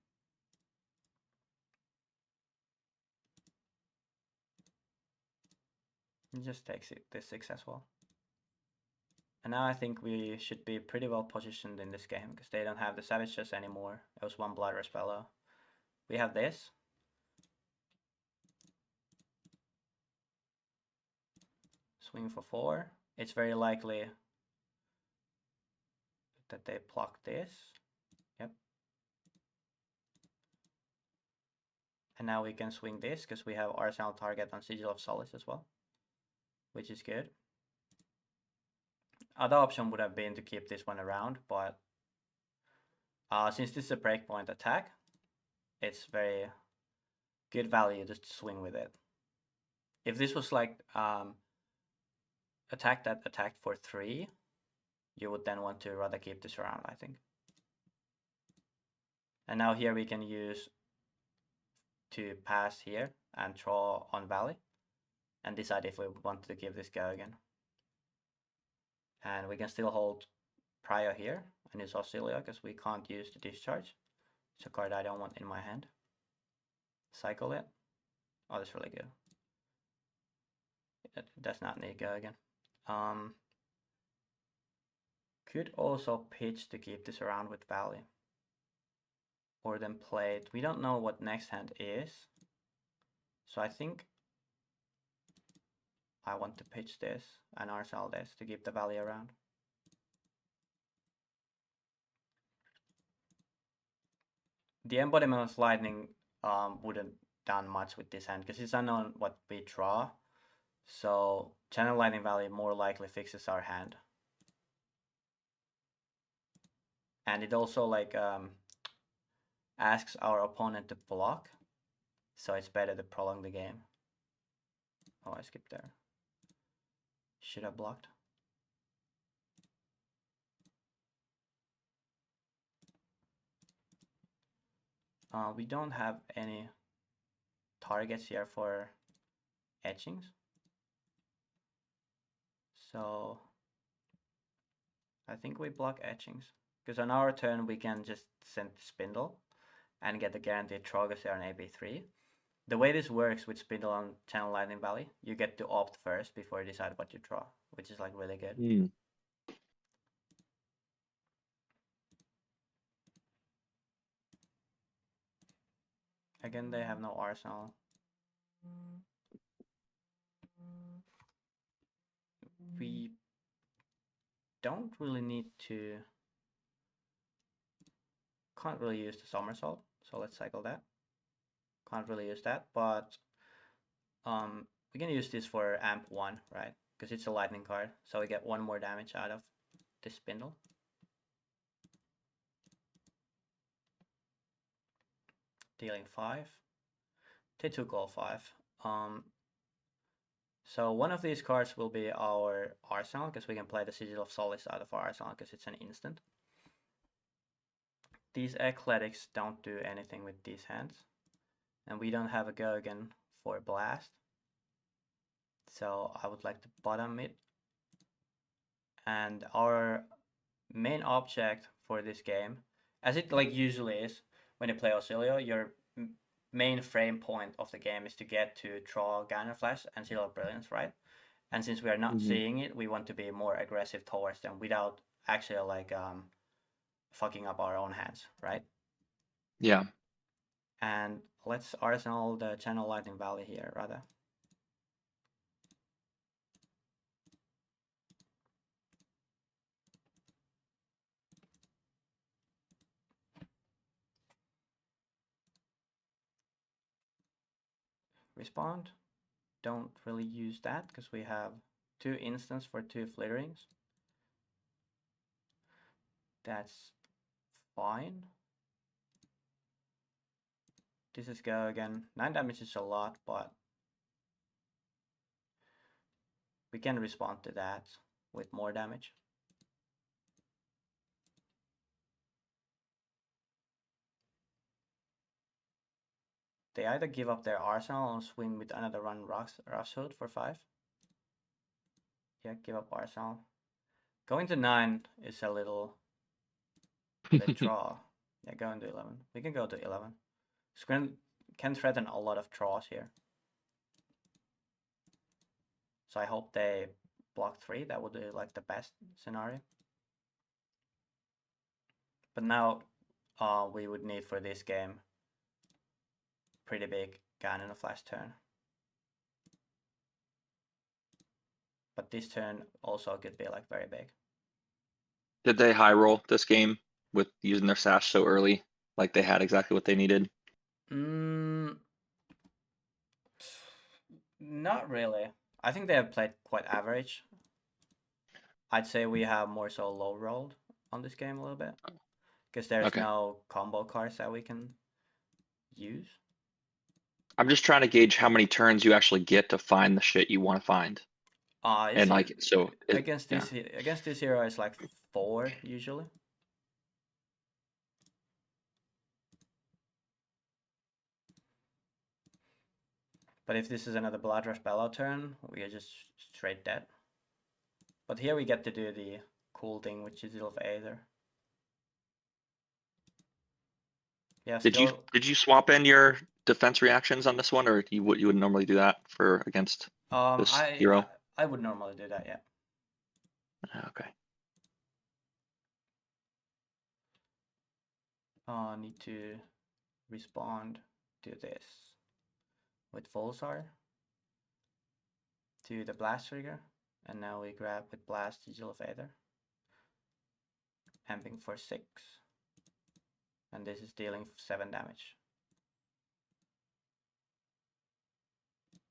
B: It just takes it this 6 as well. And now I think we should be pretty well positioned in this game because they don't have the savages anymore. It was 1 Blood Respello. We have this. Swing for 4. It's very likely that they block this. Yep. And now we can swing this because we have Arsenal target on Sigil of Solace as well, which is good. Other option would have been to keep this one around, but since this is a breakpoint attack, it's very good value to swing with it. If this was like attack that attacked for 3, you would then want to rather keep this around, I think. And now here we can use to pass here and draw on Valley and decide if we want to give this go again. And we can still hold Prior here and use Oscilio because we can't use the discharge. It's a card I don't want in my hand. Cycle it. Oh, that's really good. It does not need go again. Could also pitch to keep this around with Valley. Or then play it. We don't know what next hand is. So I think I want to pitch this and Arsenal this to keep the Valley around. The embodiment of lightning wouldn't done much with this hand because it's unknown what we draw. So channel lightning Valley more likely fixes our hand. And it also like asks our opponent to block. So it's better to prolong the game. Oh, I skipped there. Should have blocked. We don't have any targets here for etchings. So I think we block etchings. Because on our turn we can just send Spindle and get the guaranteed Trogus there on AB3. The way this works with Spindle on Channel Lightning Valley, you get to opt first before you decide what you draw, which is like really good. Again, they have no Arsenal. We don't really need to... Can't really use the Somersault, so let's cycle that. Can't really use that, but we can use this for amp 1, right? Because it's a lightning card, so we get 1 more damage out of this Spindle. Dealing 5. They took all 5. So one of these cards will be our Arsenal, because we can play the Sigil of Solace out of our Arsenal, because it's an instant. These Ecletics don't do anything with these hands. And we don't have a go again for Blast. So I would like to bottom it. And our main object for this game, as it like usually is when you play Oscilio, your main frame point of the game is to get to draw Gunner Flash and Seal of Brilliance, right? And since we are not seeing it, we want to be more aggressive towards them without actually like fucking up our own hands, right?
A: Yeah.
B: And let's Arsenal the Channel Lightning Valley here, rather. respond. Don't really use that because we have 2 instants for 2 flitterings. That's fine. This is go again. 9 damage is a lot, but we can respond to that with more damage. They either give up their arsenal or swing with another run Rhapsode for 5. Yeah, give up arsenal. Going to 9 is a little bit draw. Yeah, go into 11. We can go to 11. Screen can threaten a lot of draws here. So I hope they block 3. That would be like the best scenario. But now we would need for this game pretty big cannon of last turn. But this turn also could be like very big.
A: Did they high roll this game with using their sash so early? Like they had exactly what they needed?
B: Not really. I think they have played quite average. I'd say we have more so low rolled on this game a little bit. Because there's no combo cards that we can use.
A: I'm just trying to gauge how many turns you actually get to find the shit you want to find. And like, so
B: against this hero is like 4 usually. But if this is another Blood Rush Bellow turn, we are just straight dead. But here we get to do the cool thing, which is Seal of Aether. Yeah.
A: Did you swap in your defense reactions on this one, or you would normally do that for against this hero?
B: I would normally do that, yeah.
A: Okay.
B: Need to respond to this with Volsar to the blast trigger, and now we grab with blast Seal of Aether, amping for 6, and this is dealing 7 damage.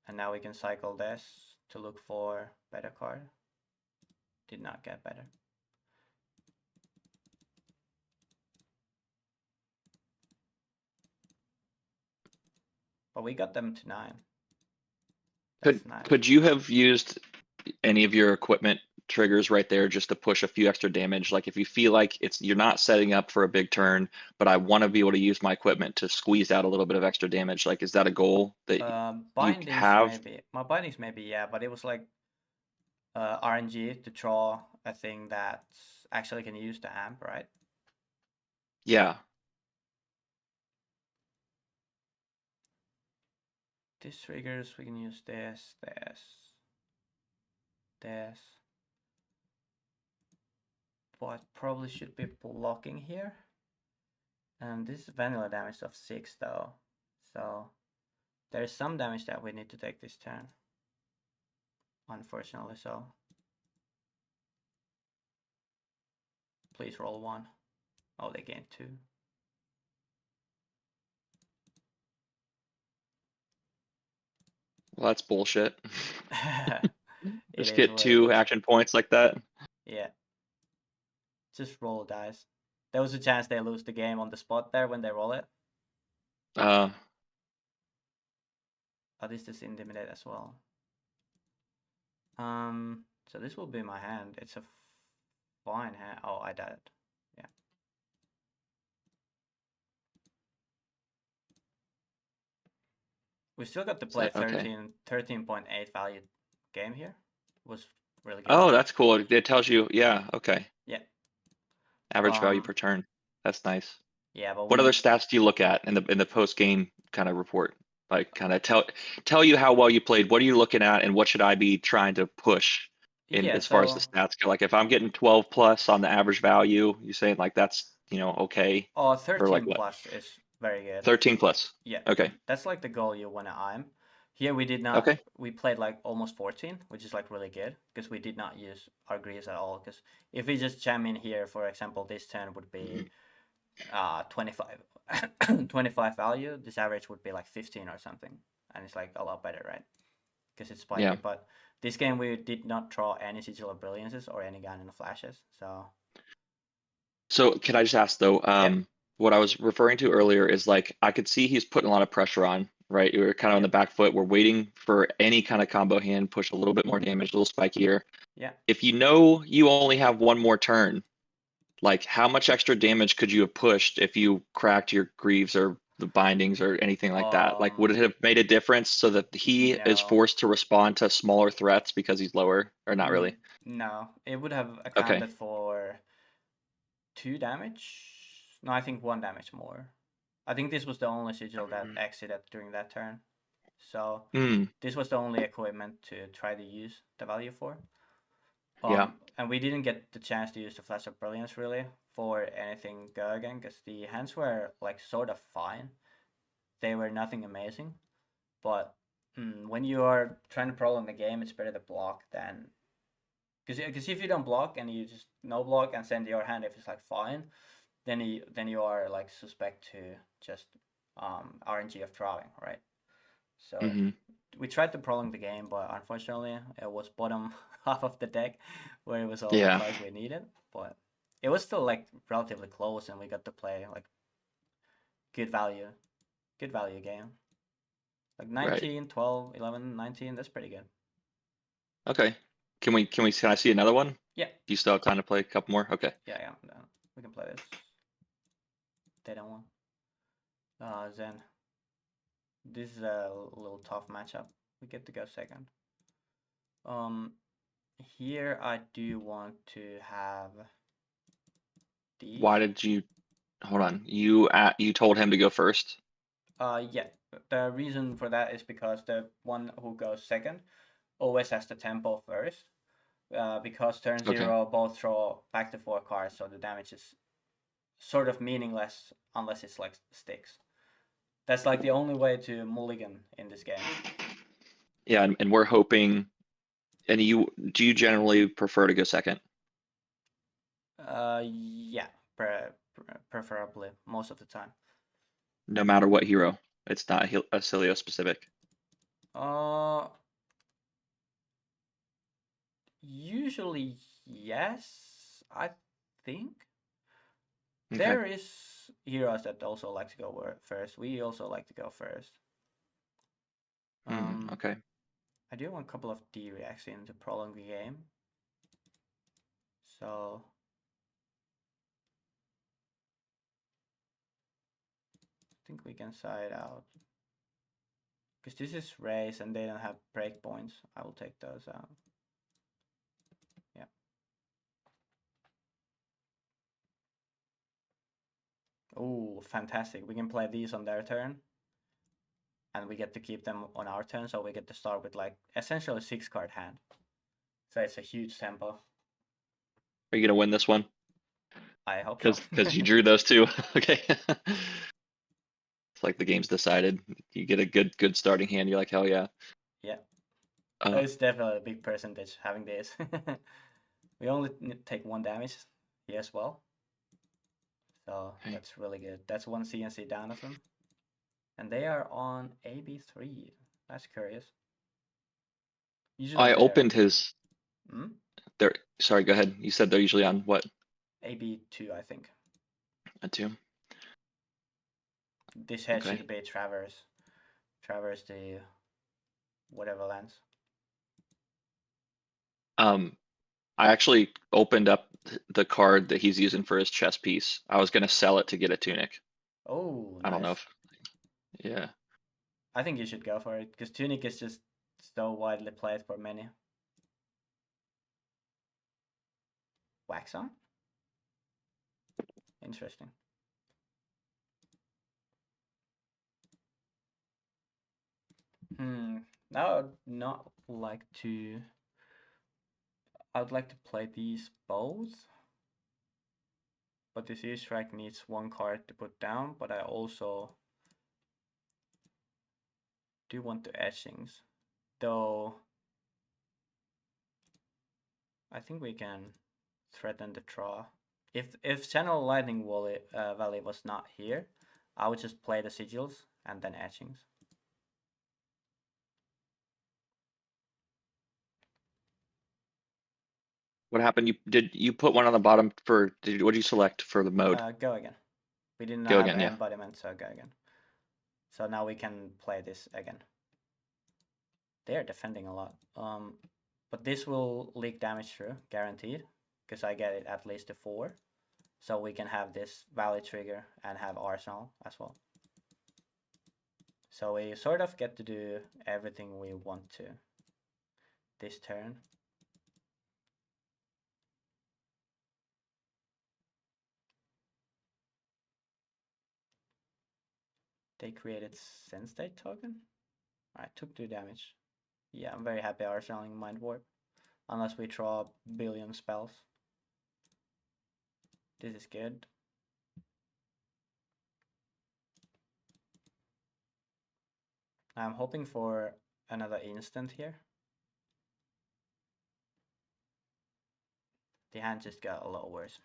B: And now we can cycle this to look for better card. Did not get better. But we got them to 9.
A: Could you have used any of your equipment triggers right there just to push a few extra damage? Like if you feel like you're not setting up for a big turn, but I want to be able to use my equipment to squeeze out a little bit of extra damage. Like, is that a goal that you have?
B: Maybe. My bindings maybe, yeah, but it was like RNG to draw a thing that actually can use the amp, right?
A: Yeah.
B: These triggers, we can use this. But probably should be blocking here. And this is vanilla damage of 6 though. So there's some damage that we need to take this turn. Unfortunately so. Please roll 1. Oh, they gained 2.
A: Well, that's bullshit. Just get 2 action points like that.
B: Yeah. Just roll dice. There was a chance they lose the game on the spot there when they roll it. Oh, this is Intimidate as well. So this will be my hand. It's a fine hand. Oh, I died. Yeah. We still got to play 13.8 value game here. It was really good.
A: Oh, that's cool. It tells you, yeah, okay.
B: Yeah.
A: Average value per turn. That's nice.
B: Yeah, but
A: what other stats do you look at in the post game kind of report? Like kind of tell you how well you played. What are you looking at, and what should I be trying to push in as far as the stats go? Like if I'm getting 12 plus on the average value, you saying like that's okay?
B: Oh, 13 plus is very good.
A: 13 plus.
B: Yeah.
A: Okay.
B: That's like the goal you want to aim. Here we did not. Okay. We played like almost 14, which is like really good because we did not use our grease at all. Because if we just jam in here, for example, this turn would be 25 25 value. This average would be like 15 or something, and it's like a lot better, right? Because it's spiky.
A: Yeah.
B: But this game we did not draw any Sigil of Brilliances or any Ganon of Flashes.
A: So can I just ask though,
B: Yep,
A: what I was referring to earlier is like I could see he's putting a lot of pressure on, right? You're kind of on the
B: yep,
A: back foot. We're waiting for any kind of combo hand, push a little bit more damage, a little spikier.
B: yeah.
A: If you know you only have one more turn, like how much extra damage could you have pushed if you cracked your greaves or the bindings or anything like that? Like would it have made a difference so that he is
B: No.
A: forced to respond to smaller threats because he's lower or not really?
B: No, it would have
A: Okay.
B: accounted for 2 damage. No, I think 1 damage more. I think this was the only sigil that exited during that turn. So
A: Mm,
B: this was the only equipment to try to use the value for.
A: yeah.
B: And we didn't get the chance to use the Flash of Brilliance really for anything good again, because the hands were like sort of fine. They were nothing amazing, but when you are trying to prolong the game, it's better to block than, because if you don't block and you just no block and send your hand if it's like fine, then you are like suspect to just RNG of drawing, right? So
A: Hmm.
B: we tried to prolong the game, but unfortunately it was bottom half of the deck where it was all the
A: Yeah.
B: cards we needed. But it was still like relatively close, and we got to play like good value, good value game. Like
A: Right.
B: 19, 12, 11, 19. That's pretty good.
A: Okay. Can I see another one?
B: Yeah,
A: Do you still have time to play a couple more? Okay.
B: yeah. We can play this. Data one. Then this is a little tough matchup. We get to go second. Here I do want to have
A: Why
B: these.
A: did you hold on? You told him to go first?
B: Yeah. The reason for that is because the one who goes second always has the tempo first. Because turn
A: Okay.
B: 0 both draw back to 4 cards, so the damage is sort of meaningless unless it's like sticks. That's like the only way to mulligan in this game.
A: Yeah, and we're hoping. And do you generally prefer to go second,
B: Yeah, preferably most of the time.
A: no matter what hero? It's not Oscilio specific.
B: Uh, Usually yes, I think.
A: Okay.
B: There is heroes that also like to go first. We also like to go first. Um,
A: Okay.
B: I do want a couple of D reactions to prolong the game. So I think we can side out. Because this is race and they don't have breakpoints. I will take those out. Yeah. Oh, fantastic. We can play these on their turn. And we get to keep them on our turn. So we get to start with like essentially a 6-card hand. So it's a huge tempo.
A: Are you gonna win this one?
B: I hope so.
A: Because you drew those two. Okay. It's like the game's decided. You get a good starting hand. You're like, hell yeah.
B: Yeah.
A: Uh,
B: It's definitely a big percentage having this. We only take 1 damage here as well. So
A: okay.
B: that's really good. That's 1 CNC down of them. And they are on AB3. That's curious. Usually
A: I
B: they're
A: opened his.
B: hmm?
A: They're sorry. Go ahead. You said they're usually on what?
B: AB2, I think.
A: A two.
B: This head
A: Okay.
B: should be Traverse. Traverse the whatever lands.
A: Um, I actually opened up the card that he's using for his chess piece. I was gonna sell it to get a tunic.
B: Oh,
A: I don't know
B: nice.
A: if. Yeah.
B: I think you should go for it because Tunic is just so widely played for many. Wax on? Interesting. Now I'd not like to. I would like to play these both, but this E-Strike needs 1 card to put down, but I also do want the etchings, though I think we can threaten the draw. If Channel Lightning Valley was not here, I would just play the sigils and then etchings.
A: What happened? Did you put one on the bottom for? What did you select for the mode?
B: Go again. We didn't
A: Go
B: have
A: again, yeah.
B: embodiment, so go again. So now we can play this again. They are defending a lot. But this will leak damage through, guaranteed, because I get it at least to 4. So we can have this valid trigger and have arsenal as well. So we sort of get to do everything we want to this turn. They created Sense State token. I took 2 damage. Yeah, I'm very happy arsenaling Mind Warp. Unless we draw a billion spells. This is good. I'm hoping for another instant here. The hand just got a lot worse.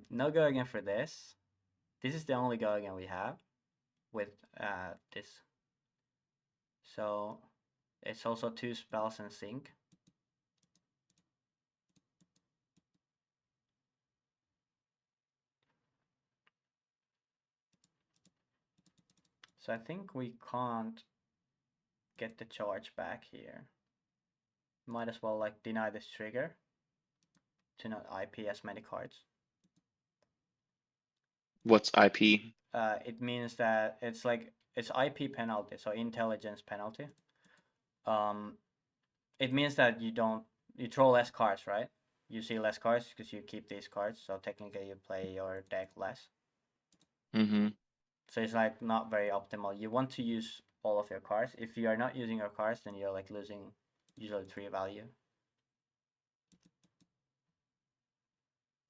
B: No go again for this. This is the only go again we have with this. So it's also 2 spells in sync. So I think we can't get the charge back here. Might as well like deny this trigger to not IP as many cards.
A: What's IP?
B: It means that it's like it's IP penalty, so intelligence penalty. It means that you draw less cards, right? You see less cards because you keep these cards, so technically you play your deck less.
A: Mm-hmm.
B: So it's like not very optimal. You want to use all of your cards. If you are not using your cards, then you're like losing usually 3 value.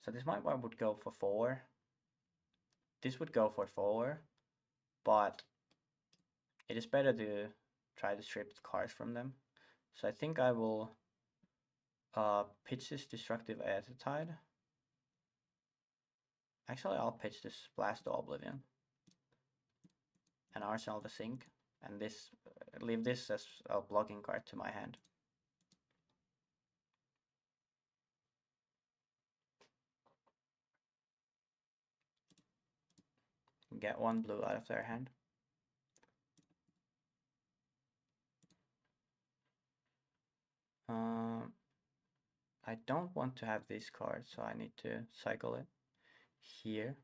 B: So this might one would go for 4. This would go for 4, but it is better to try to strip the cards from them. So I think I will pitch this Destructive Tide. Actually, I'll pitch this Blast to Oblivion and Arsenal the Sink, and this leave this as a blocking card to my hand. Get 1 blue out of their hand. I don't want to have this card, so I need to cycle it here.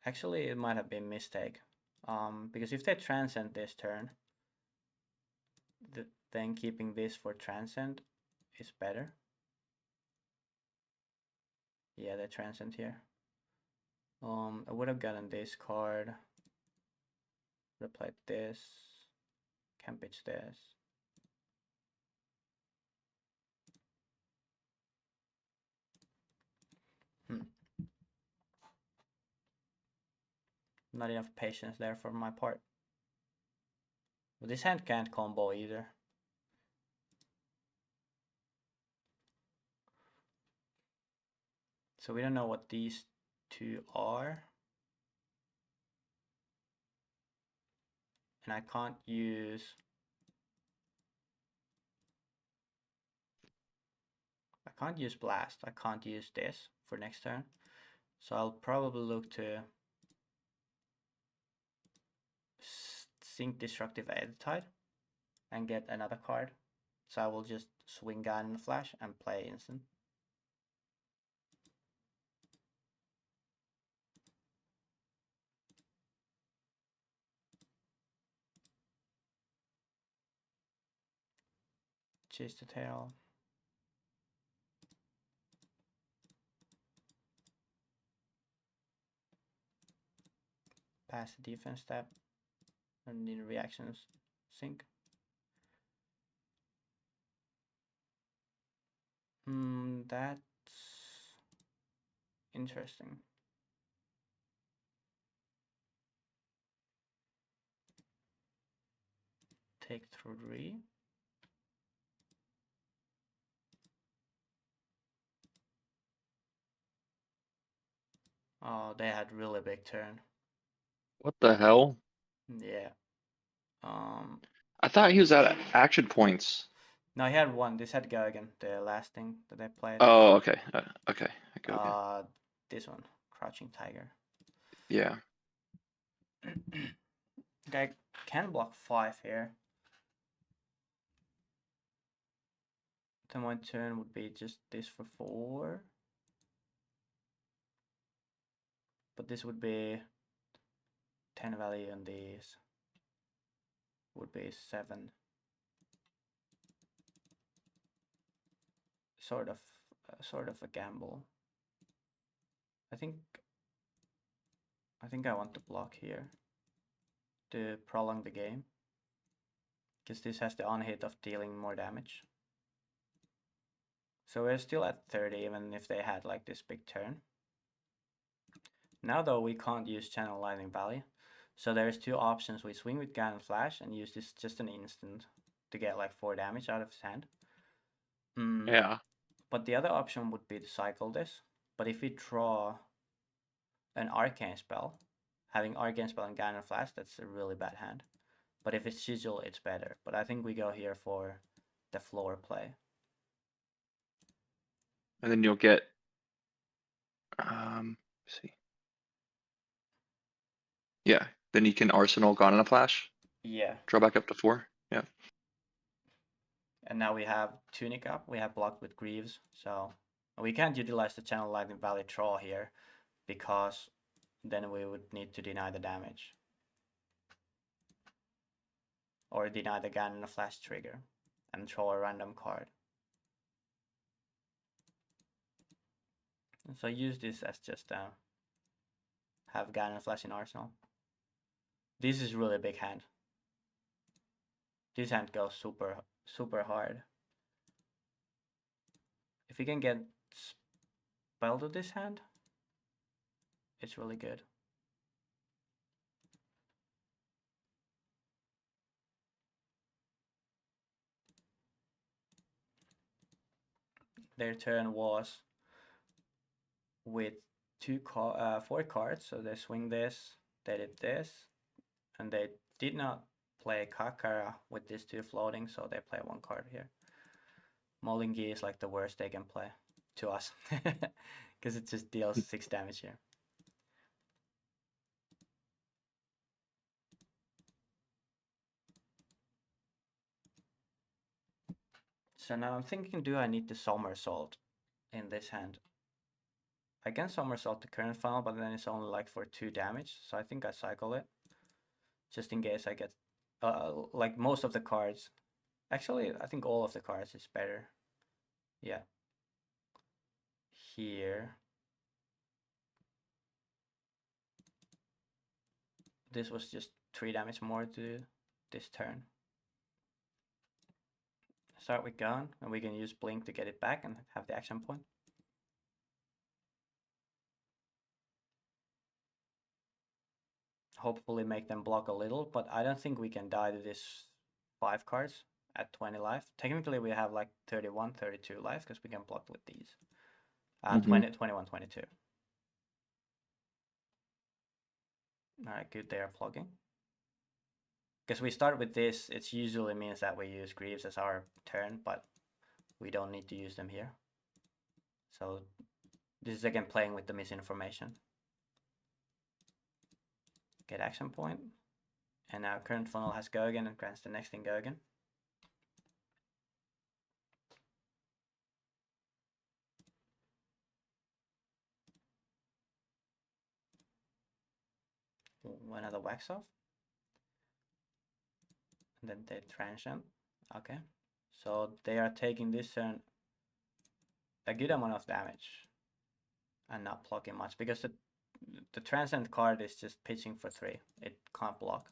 B: Actually, it might have been a mistake. Because if they transcend this turn, then keeping this for transcend is better. Yeah, they transcend here. I would have gotten this card. Would have played this. Can pitch this. Not enough patience there for my part. But this hand can't combo either. So we don't know what these 2 are. And I can't use... I can't use Blast. I can't use this for next turn. So I'll probably look to sink Destructive Tide and get another card. So I will just swing Ganon Flash and play instant. Chase the tail. Pass the defense step. And then reactions sync. That's interesting. Take 3. Oh, they had really big turn.
A: What the hell?
B: Yeah.
A: I thought he was at action points.
B: No, he had one. This had Gergen, the last thing that I played.
A: Oh, okay. Okay. I go again.
B: This one, Crouching Tiger.
A: Yeah.
B: Guy can block 5 here. Then my turn would be just this for 4. But this would be 10 value, and these would be 7. Sort of a gamble. I think I want to block here to prolong the game, because this has the on-hit of dealing more damage. So we're still at 30 even if they had like this big turn. Now though, we can't use Channel Lightning Valley. So there's 2 options. We swing with Ganon Flash and use this just an instant to get like 4 damage out of his hand.
A: Yeah.
B: But the other option would be to cycle this. But if we draw an Arcane spell, having Arcane spell and Ganon Flash, that's a really bad hand. But if it's Sigil, it's better. But I think we go here for the floor play.
A: And then you'll get let's see. Yeah. Then you can Arsenal Gone in a Flash.
B: Yeah.
A: Draw back up to 4. Yeah.
B: And now we have Tunic up. We have blocked with Greaves. So we can't utilize the Channel Lightning Valley draw here, because then we would need to deny the damage. Or deny the Ganon Flash trigger and draw a random card. So use this as just have Ganon Flash in Arsenal. This is really a big hand. This hand goes super hard. If we can get spell to this hand, it's really good. Their turn was with 4 cards, so they swing this, they did this, and they did not play Kakara with these 2 floating, so they play 1 card here. Molingi is like the worst they can play to us, because it just deals 6 damage here. So now I'm thinking, do I need to somersault in this hand? I can somersault the current funnel, but then it's only like for 2 damage, so I think I cycle it, just in case I get like most of the cards. Actually, I think all of the cards is better. Yeah. Here. This was just 3 damage more to this turn. Start with Gun, and we can use Blink to get it back and have the action point. Hopefully make them block a little, but I don't think we can die to this 5 cards at 20 life. Technically we have like 31, 32 life, because we can block with these. 20, 21, 22. Alright, good, they are plugging. Because we start with this, it usually means that we use Greaves as our turn, but we don't need to use them here. So this is again playing with the misinformation. Get action point. And now current funnel has Gergen and grants the next thing Gergen. Another wax off. And then they transient. Okay. So they are taking this turn a good amount of damage and not blocking much, because the transient card is just pitching for 3. It can't block.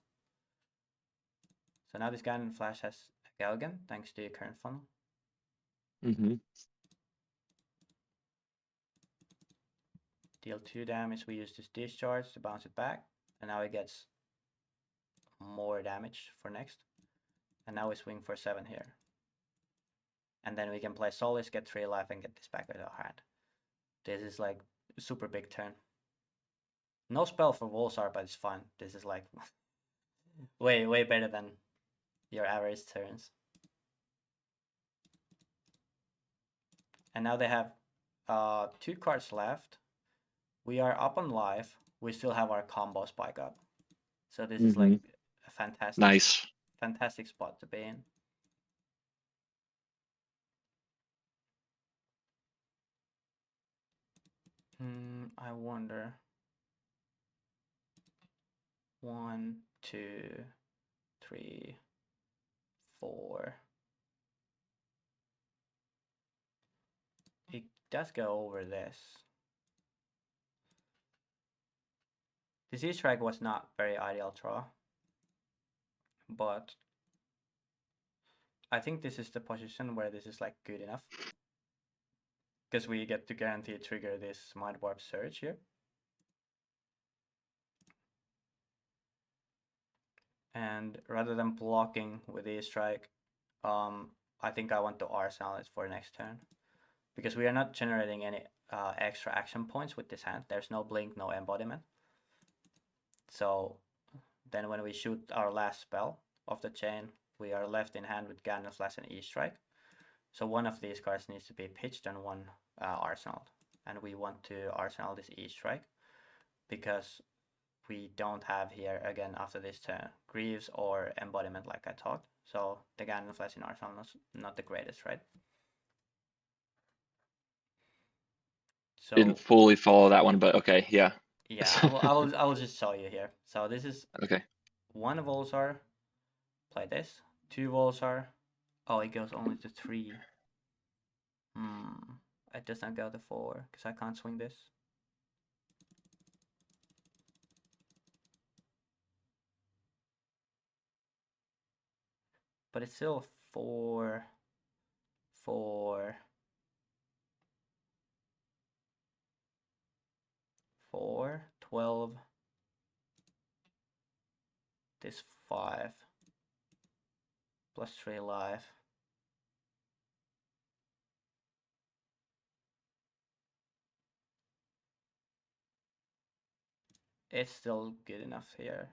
B: So now this guy in Flash has a Galgan thanks to your current funnel. Deal 2 damage. We use this discharge to bounce it back, and now he gets more damage for next. And now we swing for 7 here. And then we can play Solace, get 3 life, and get this back with our hand. This is like a super big turn. No spell for Volsar, but it's fine. This is like way better than your average turns. And now they have 2 cards left. We are up on life. We still have our combo spike up. So this is like a
A: Nice.
B: fantastic spot to be in. I wonder. 1, 2, 3, 4. It does go over this. This E-strike was not very ideal draw, but I think this is the position where this is like good enough. Because we get to guarantee trigger this Mind Warp Surge here. And rather than blocking with E-strike, I think I want to Arsenal it for next turn. Because we are not generating any extra action points with this hand. There's no blink, no embodiment. So then when we shoot our last spell of the chain, we are left in hand with Ganon Flash and E-strike. So one of these cards needs to be pitched and one arsenal. And we want to arsenal this E-strike because we don't have here again after this turn Greaves or embodiment like I talked. So the Ganon Flash in arsenal is not the greatest, right? So
A: Didn't fully follow that one, but okay, yeah.
B: yeah, I will just show you here. So this is
A: Okay.
B: 1 Volsar. Play this. 2 Volsar. Oh, it goes only to 3. It does not go to 4 because I can't swing this. But it's still 4, 4, 4, 12. This 5 plus 3 life. It's still good enough here.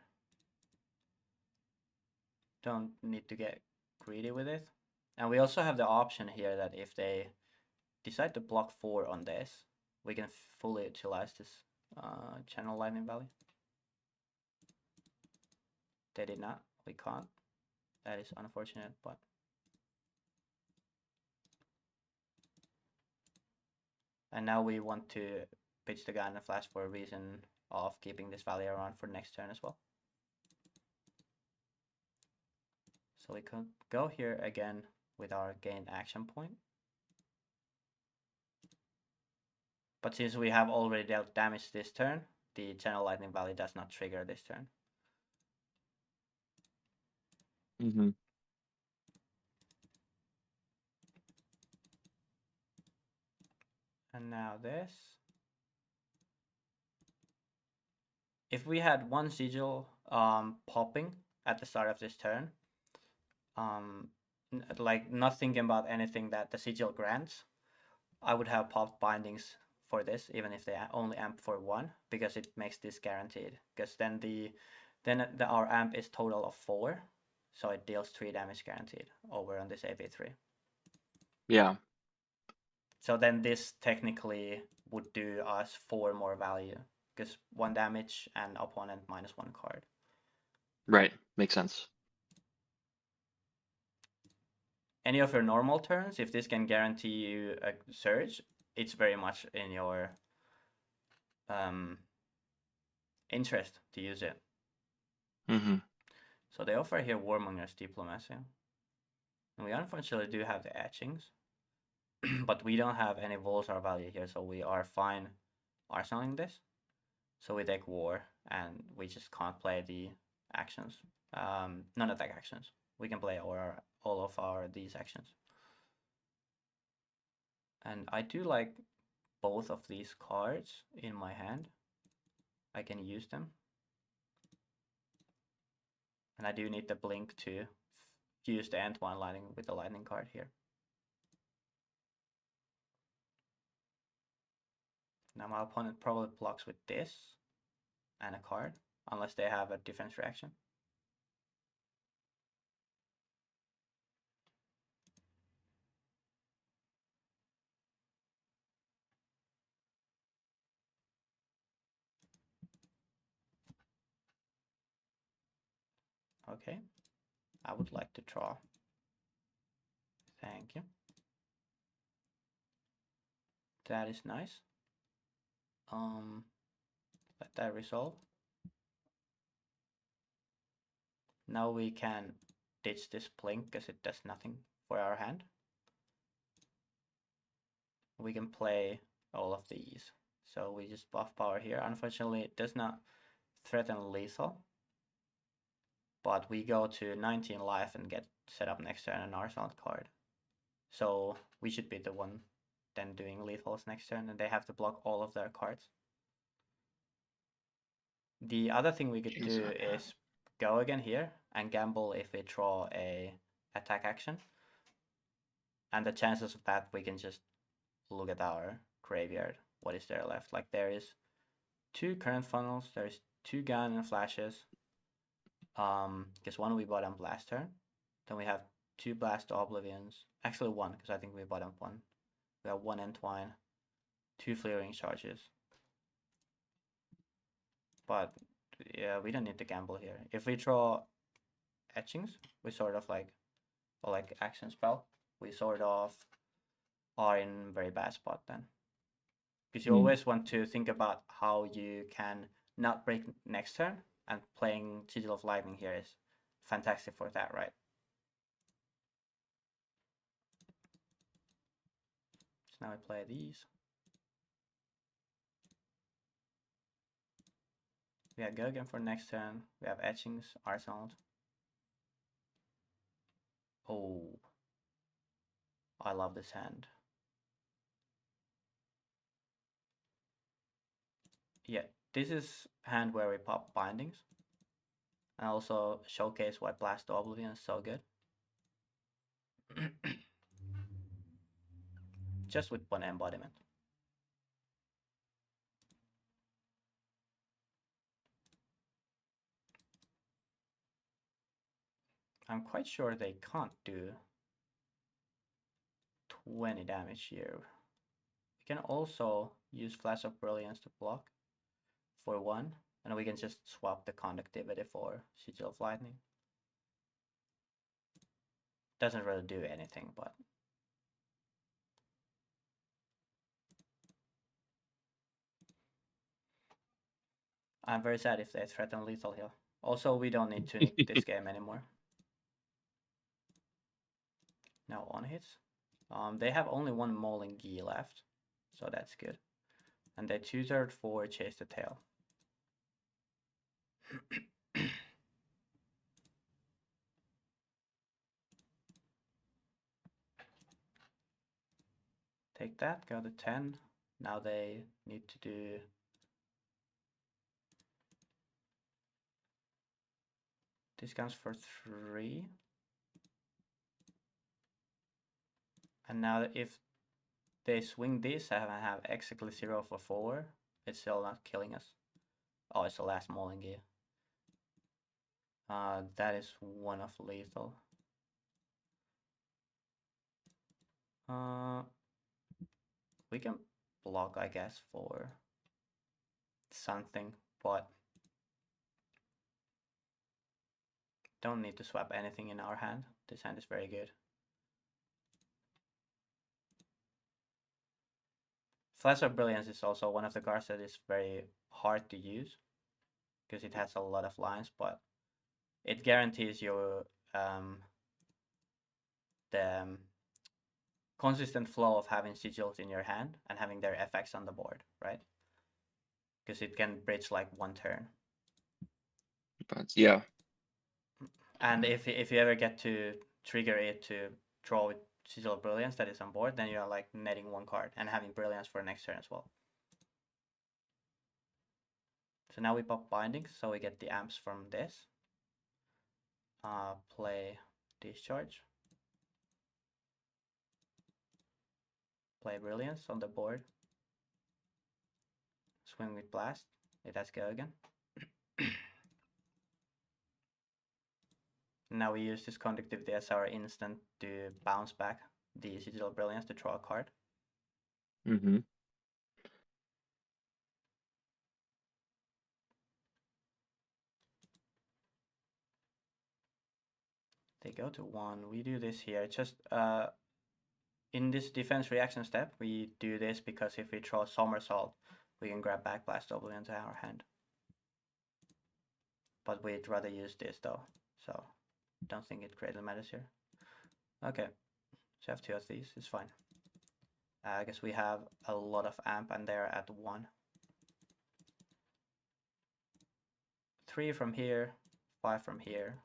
B: Don't need to get greedy with it. And we also have the option here that if they decide to block 4 on this, we can fully utilize this Channel Lightning Valley. They did not. We can't. That is unfortunate, but and now we want to pitch the Ganon Flash for a reason of keeping this valley around for next turn as well. So we could go here again with our gain action point. But since we have already dealt damage this turn, the Channel Lightning Valley does not trigger this turn. And now this. If we had 1 sigil popping at the start of this turn, like not thinking about anything that the sigil grants, I would have popped bindings for this, even if they only amp for 1, because it makes this guaranteed. Because then our amp is total of 4, so it deals 3 damage guaranteed over on this AP3.
A: Yeah.
B: So then this technically would do us 4 more value, because 1 damage and opponent -1 card.
A: Right. Makes sense.
B: Any of your normal turns, if this can guarantee you a surge, it's very much in your interest to use it. So they offer here Warmonger's Diplomacy. And we unfortunately do have the etchings, but we don't have any Volsar value here, so we are fine arsenaling this. So we take War, and we just can't play the actions, non-attack actions. We can play all of these actions. And I do like both of these cards in my hand. I can use them. And I do need the blink to fuse the Antwine Lightning with the lightning card here. Now my opponent probably blocks with this. and a card, unless they have a defense reaction. Okay, I would like to draw. Thank you. That is nice. Let that resolve. Now we can ditch this blink because it does nothing for our hand. We can play all of these. So we just buff power here. Unfortunately, it does not threaten lethal. But we go to 19 life and get set up next turn an arsenal card. So we should be the one then doing lethals next turn, and they have to block all of their cards. The other thing we could do is go again here and gamble if we draw a attack action. And the chances of that, we can just look at our graveyard. What is there left? Like there is 2 current funnels, there's 2 gun and flashes. Because one we bought on last turn. Then we have 2 blast oblivions. Actually 1, because I think we bought on 1. We have 1 entwine, 2 flaring charges. But yeah, we don't need to gamble here. If we draw etchings, we sort of like, or like action spell, we sort of are in very bad spot then. Because you always want to think about how you can not break next turn, and playing Sigil of Lightning here is fantastic for that, right? So now we play these. We have Gurgen for next turn. We have Etchings, Arsenal. Oh, I love this hand. Yeah, this is hand where we pop bindings. And also showcase why Blast to Oblivion is so good. Just with 1 embodiment. I'm quite sure they can't do 20 damage here. We can also use Flash of Brilliance to block for 1, and we can just swap the conductivity for Sigil of Lightning. Doesn't really do anything, but I'm very sad if they threaten lethal here. Also, we don't need to nick this game anymore. Now on hits. They have only 1 Mauling Gi left, so that's good. And they tutored for Chase the Tail. Take that, go to 10. Now they need to do discounts for 3. And now if they swing this and have exactly 0 for 4, it's still not killing us. Oh, it's the last Mauling Gi. That is 1 of lethal. We can block, I guess, for something, but don't need to swap anything in our hand. This hand is very good. Flash of Brilliance is also one of the cards that is very hard to use because it has a lot of lines, but it guarantees you the consistent flow of having sigils in your hand and having their effects on the board, right? Because it can bridge like 1 turn.
A: But yeah.
B: And if you ever get to trigger it to draw with Sigil of Brilliance that is on board, then you're like netting 1 card and having Brilliance for next turn as well. So now we pop Bindings, so we get the amps from this. Play Discharge. Play Brilliance on the board. Swing with Blast. It has go again. Now we use this conductivity as our instant to bounce back the digital brilliance to draw a card.
A: Mm-hmm.
B: They go to 1. We do this here. Just in this defense reaction step, we do this because if we throw somersault, we can grab Backblast W into our hand. But we'd rather use this though, so don't think it greatly matters here. Okay, so I have 2 of these, it's fine. I guess we have a lot of amp and they're at 1. 3 from here, 5 from here.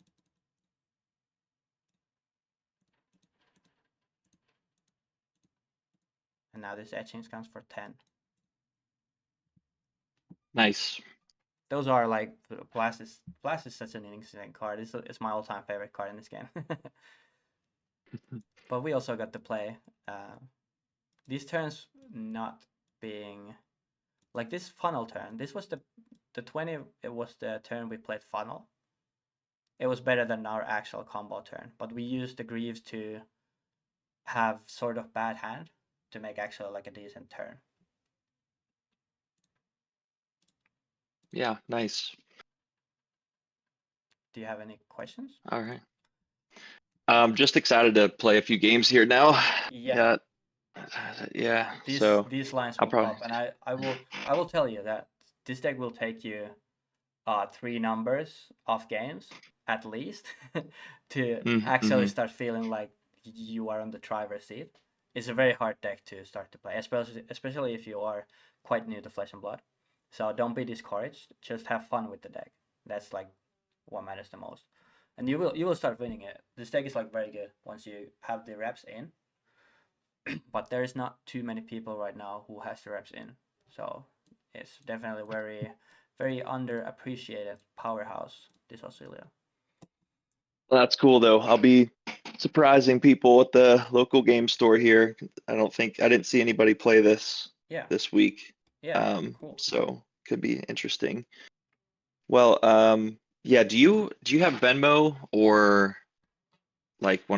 B: And now this etching comes for 10.
A: Nice.
B: Those are like, Blast is such an interesting card. It's my all-time favorite card in this game. But we also got to play these turns not being like this funnel turn. This was the 20, it was the turn we played funnel. It was better than our actual combo turn, but we used the Greaves to have sort of bad hand to make actually like a decent turn.
A: Yeah, nice.
B: Do you have any questions?
A: All right. I'm just excited to play a few games here now.
B: Yeah.
A: Yeah.
B: These lines
A: I'll
B: will
A: probably.
B: pop, and I will tell you that this deck will take you 3 numbers of games at least to actually start feeling like you are on the driver's seat. It's a very hard deck to start to play, especially if you are quite new to Flesh and Blood. So don't be discouraged. Just have fun with the deck. That's like what matters the most. And you will start winning it. This deck is like very good once you have the reps in. But there is not too many people right now who has the reps in. So it's definitely very underappreciated powerhouse, this Oscilio.
A: Well, that's cool though. I'll be surprising people at the local game store here. I didn't see anybody play this this week.
B: Yeah, cool.
A: So could be interesting. Well, yeah, do you have Venmo or like one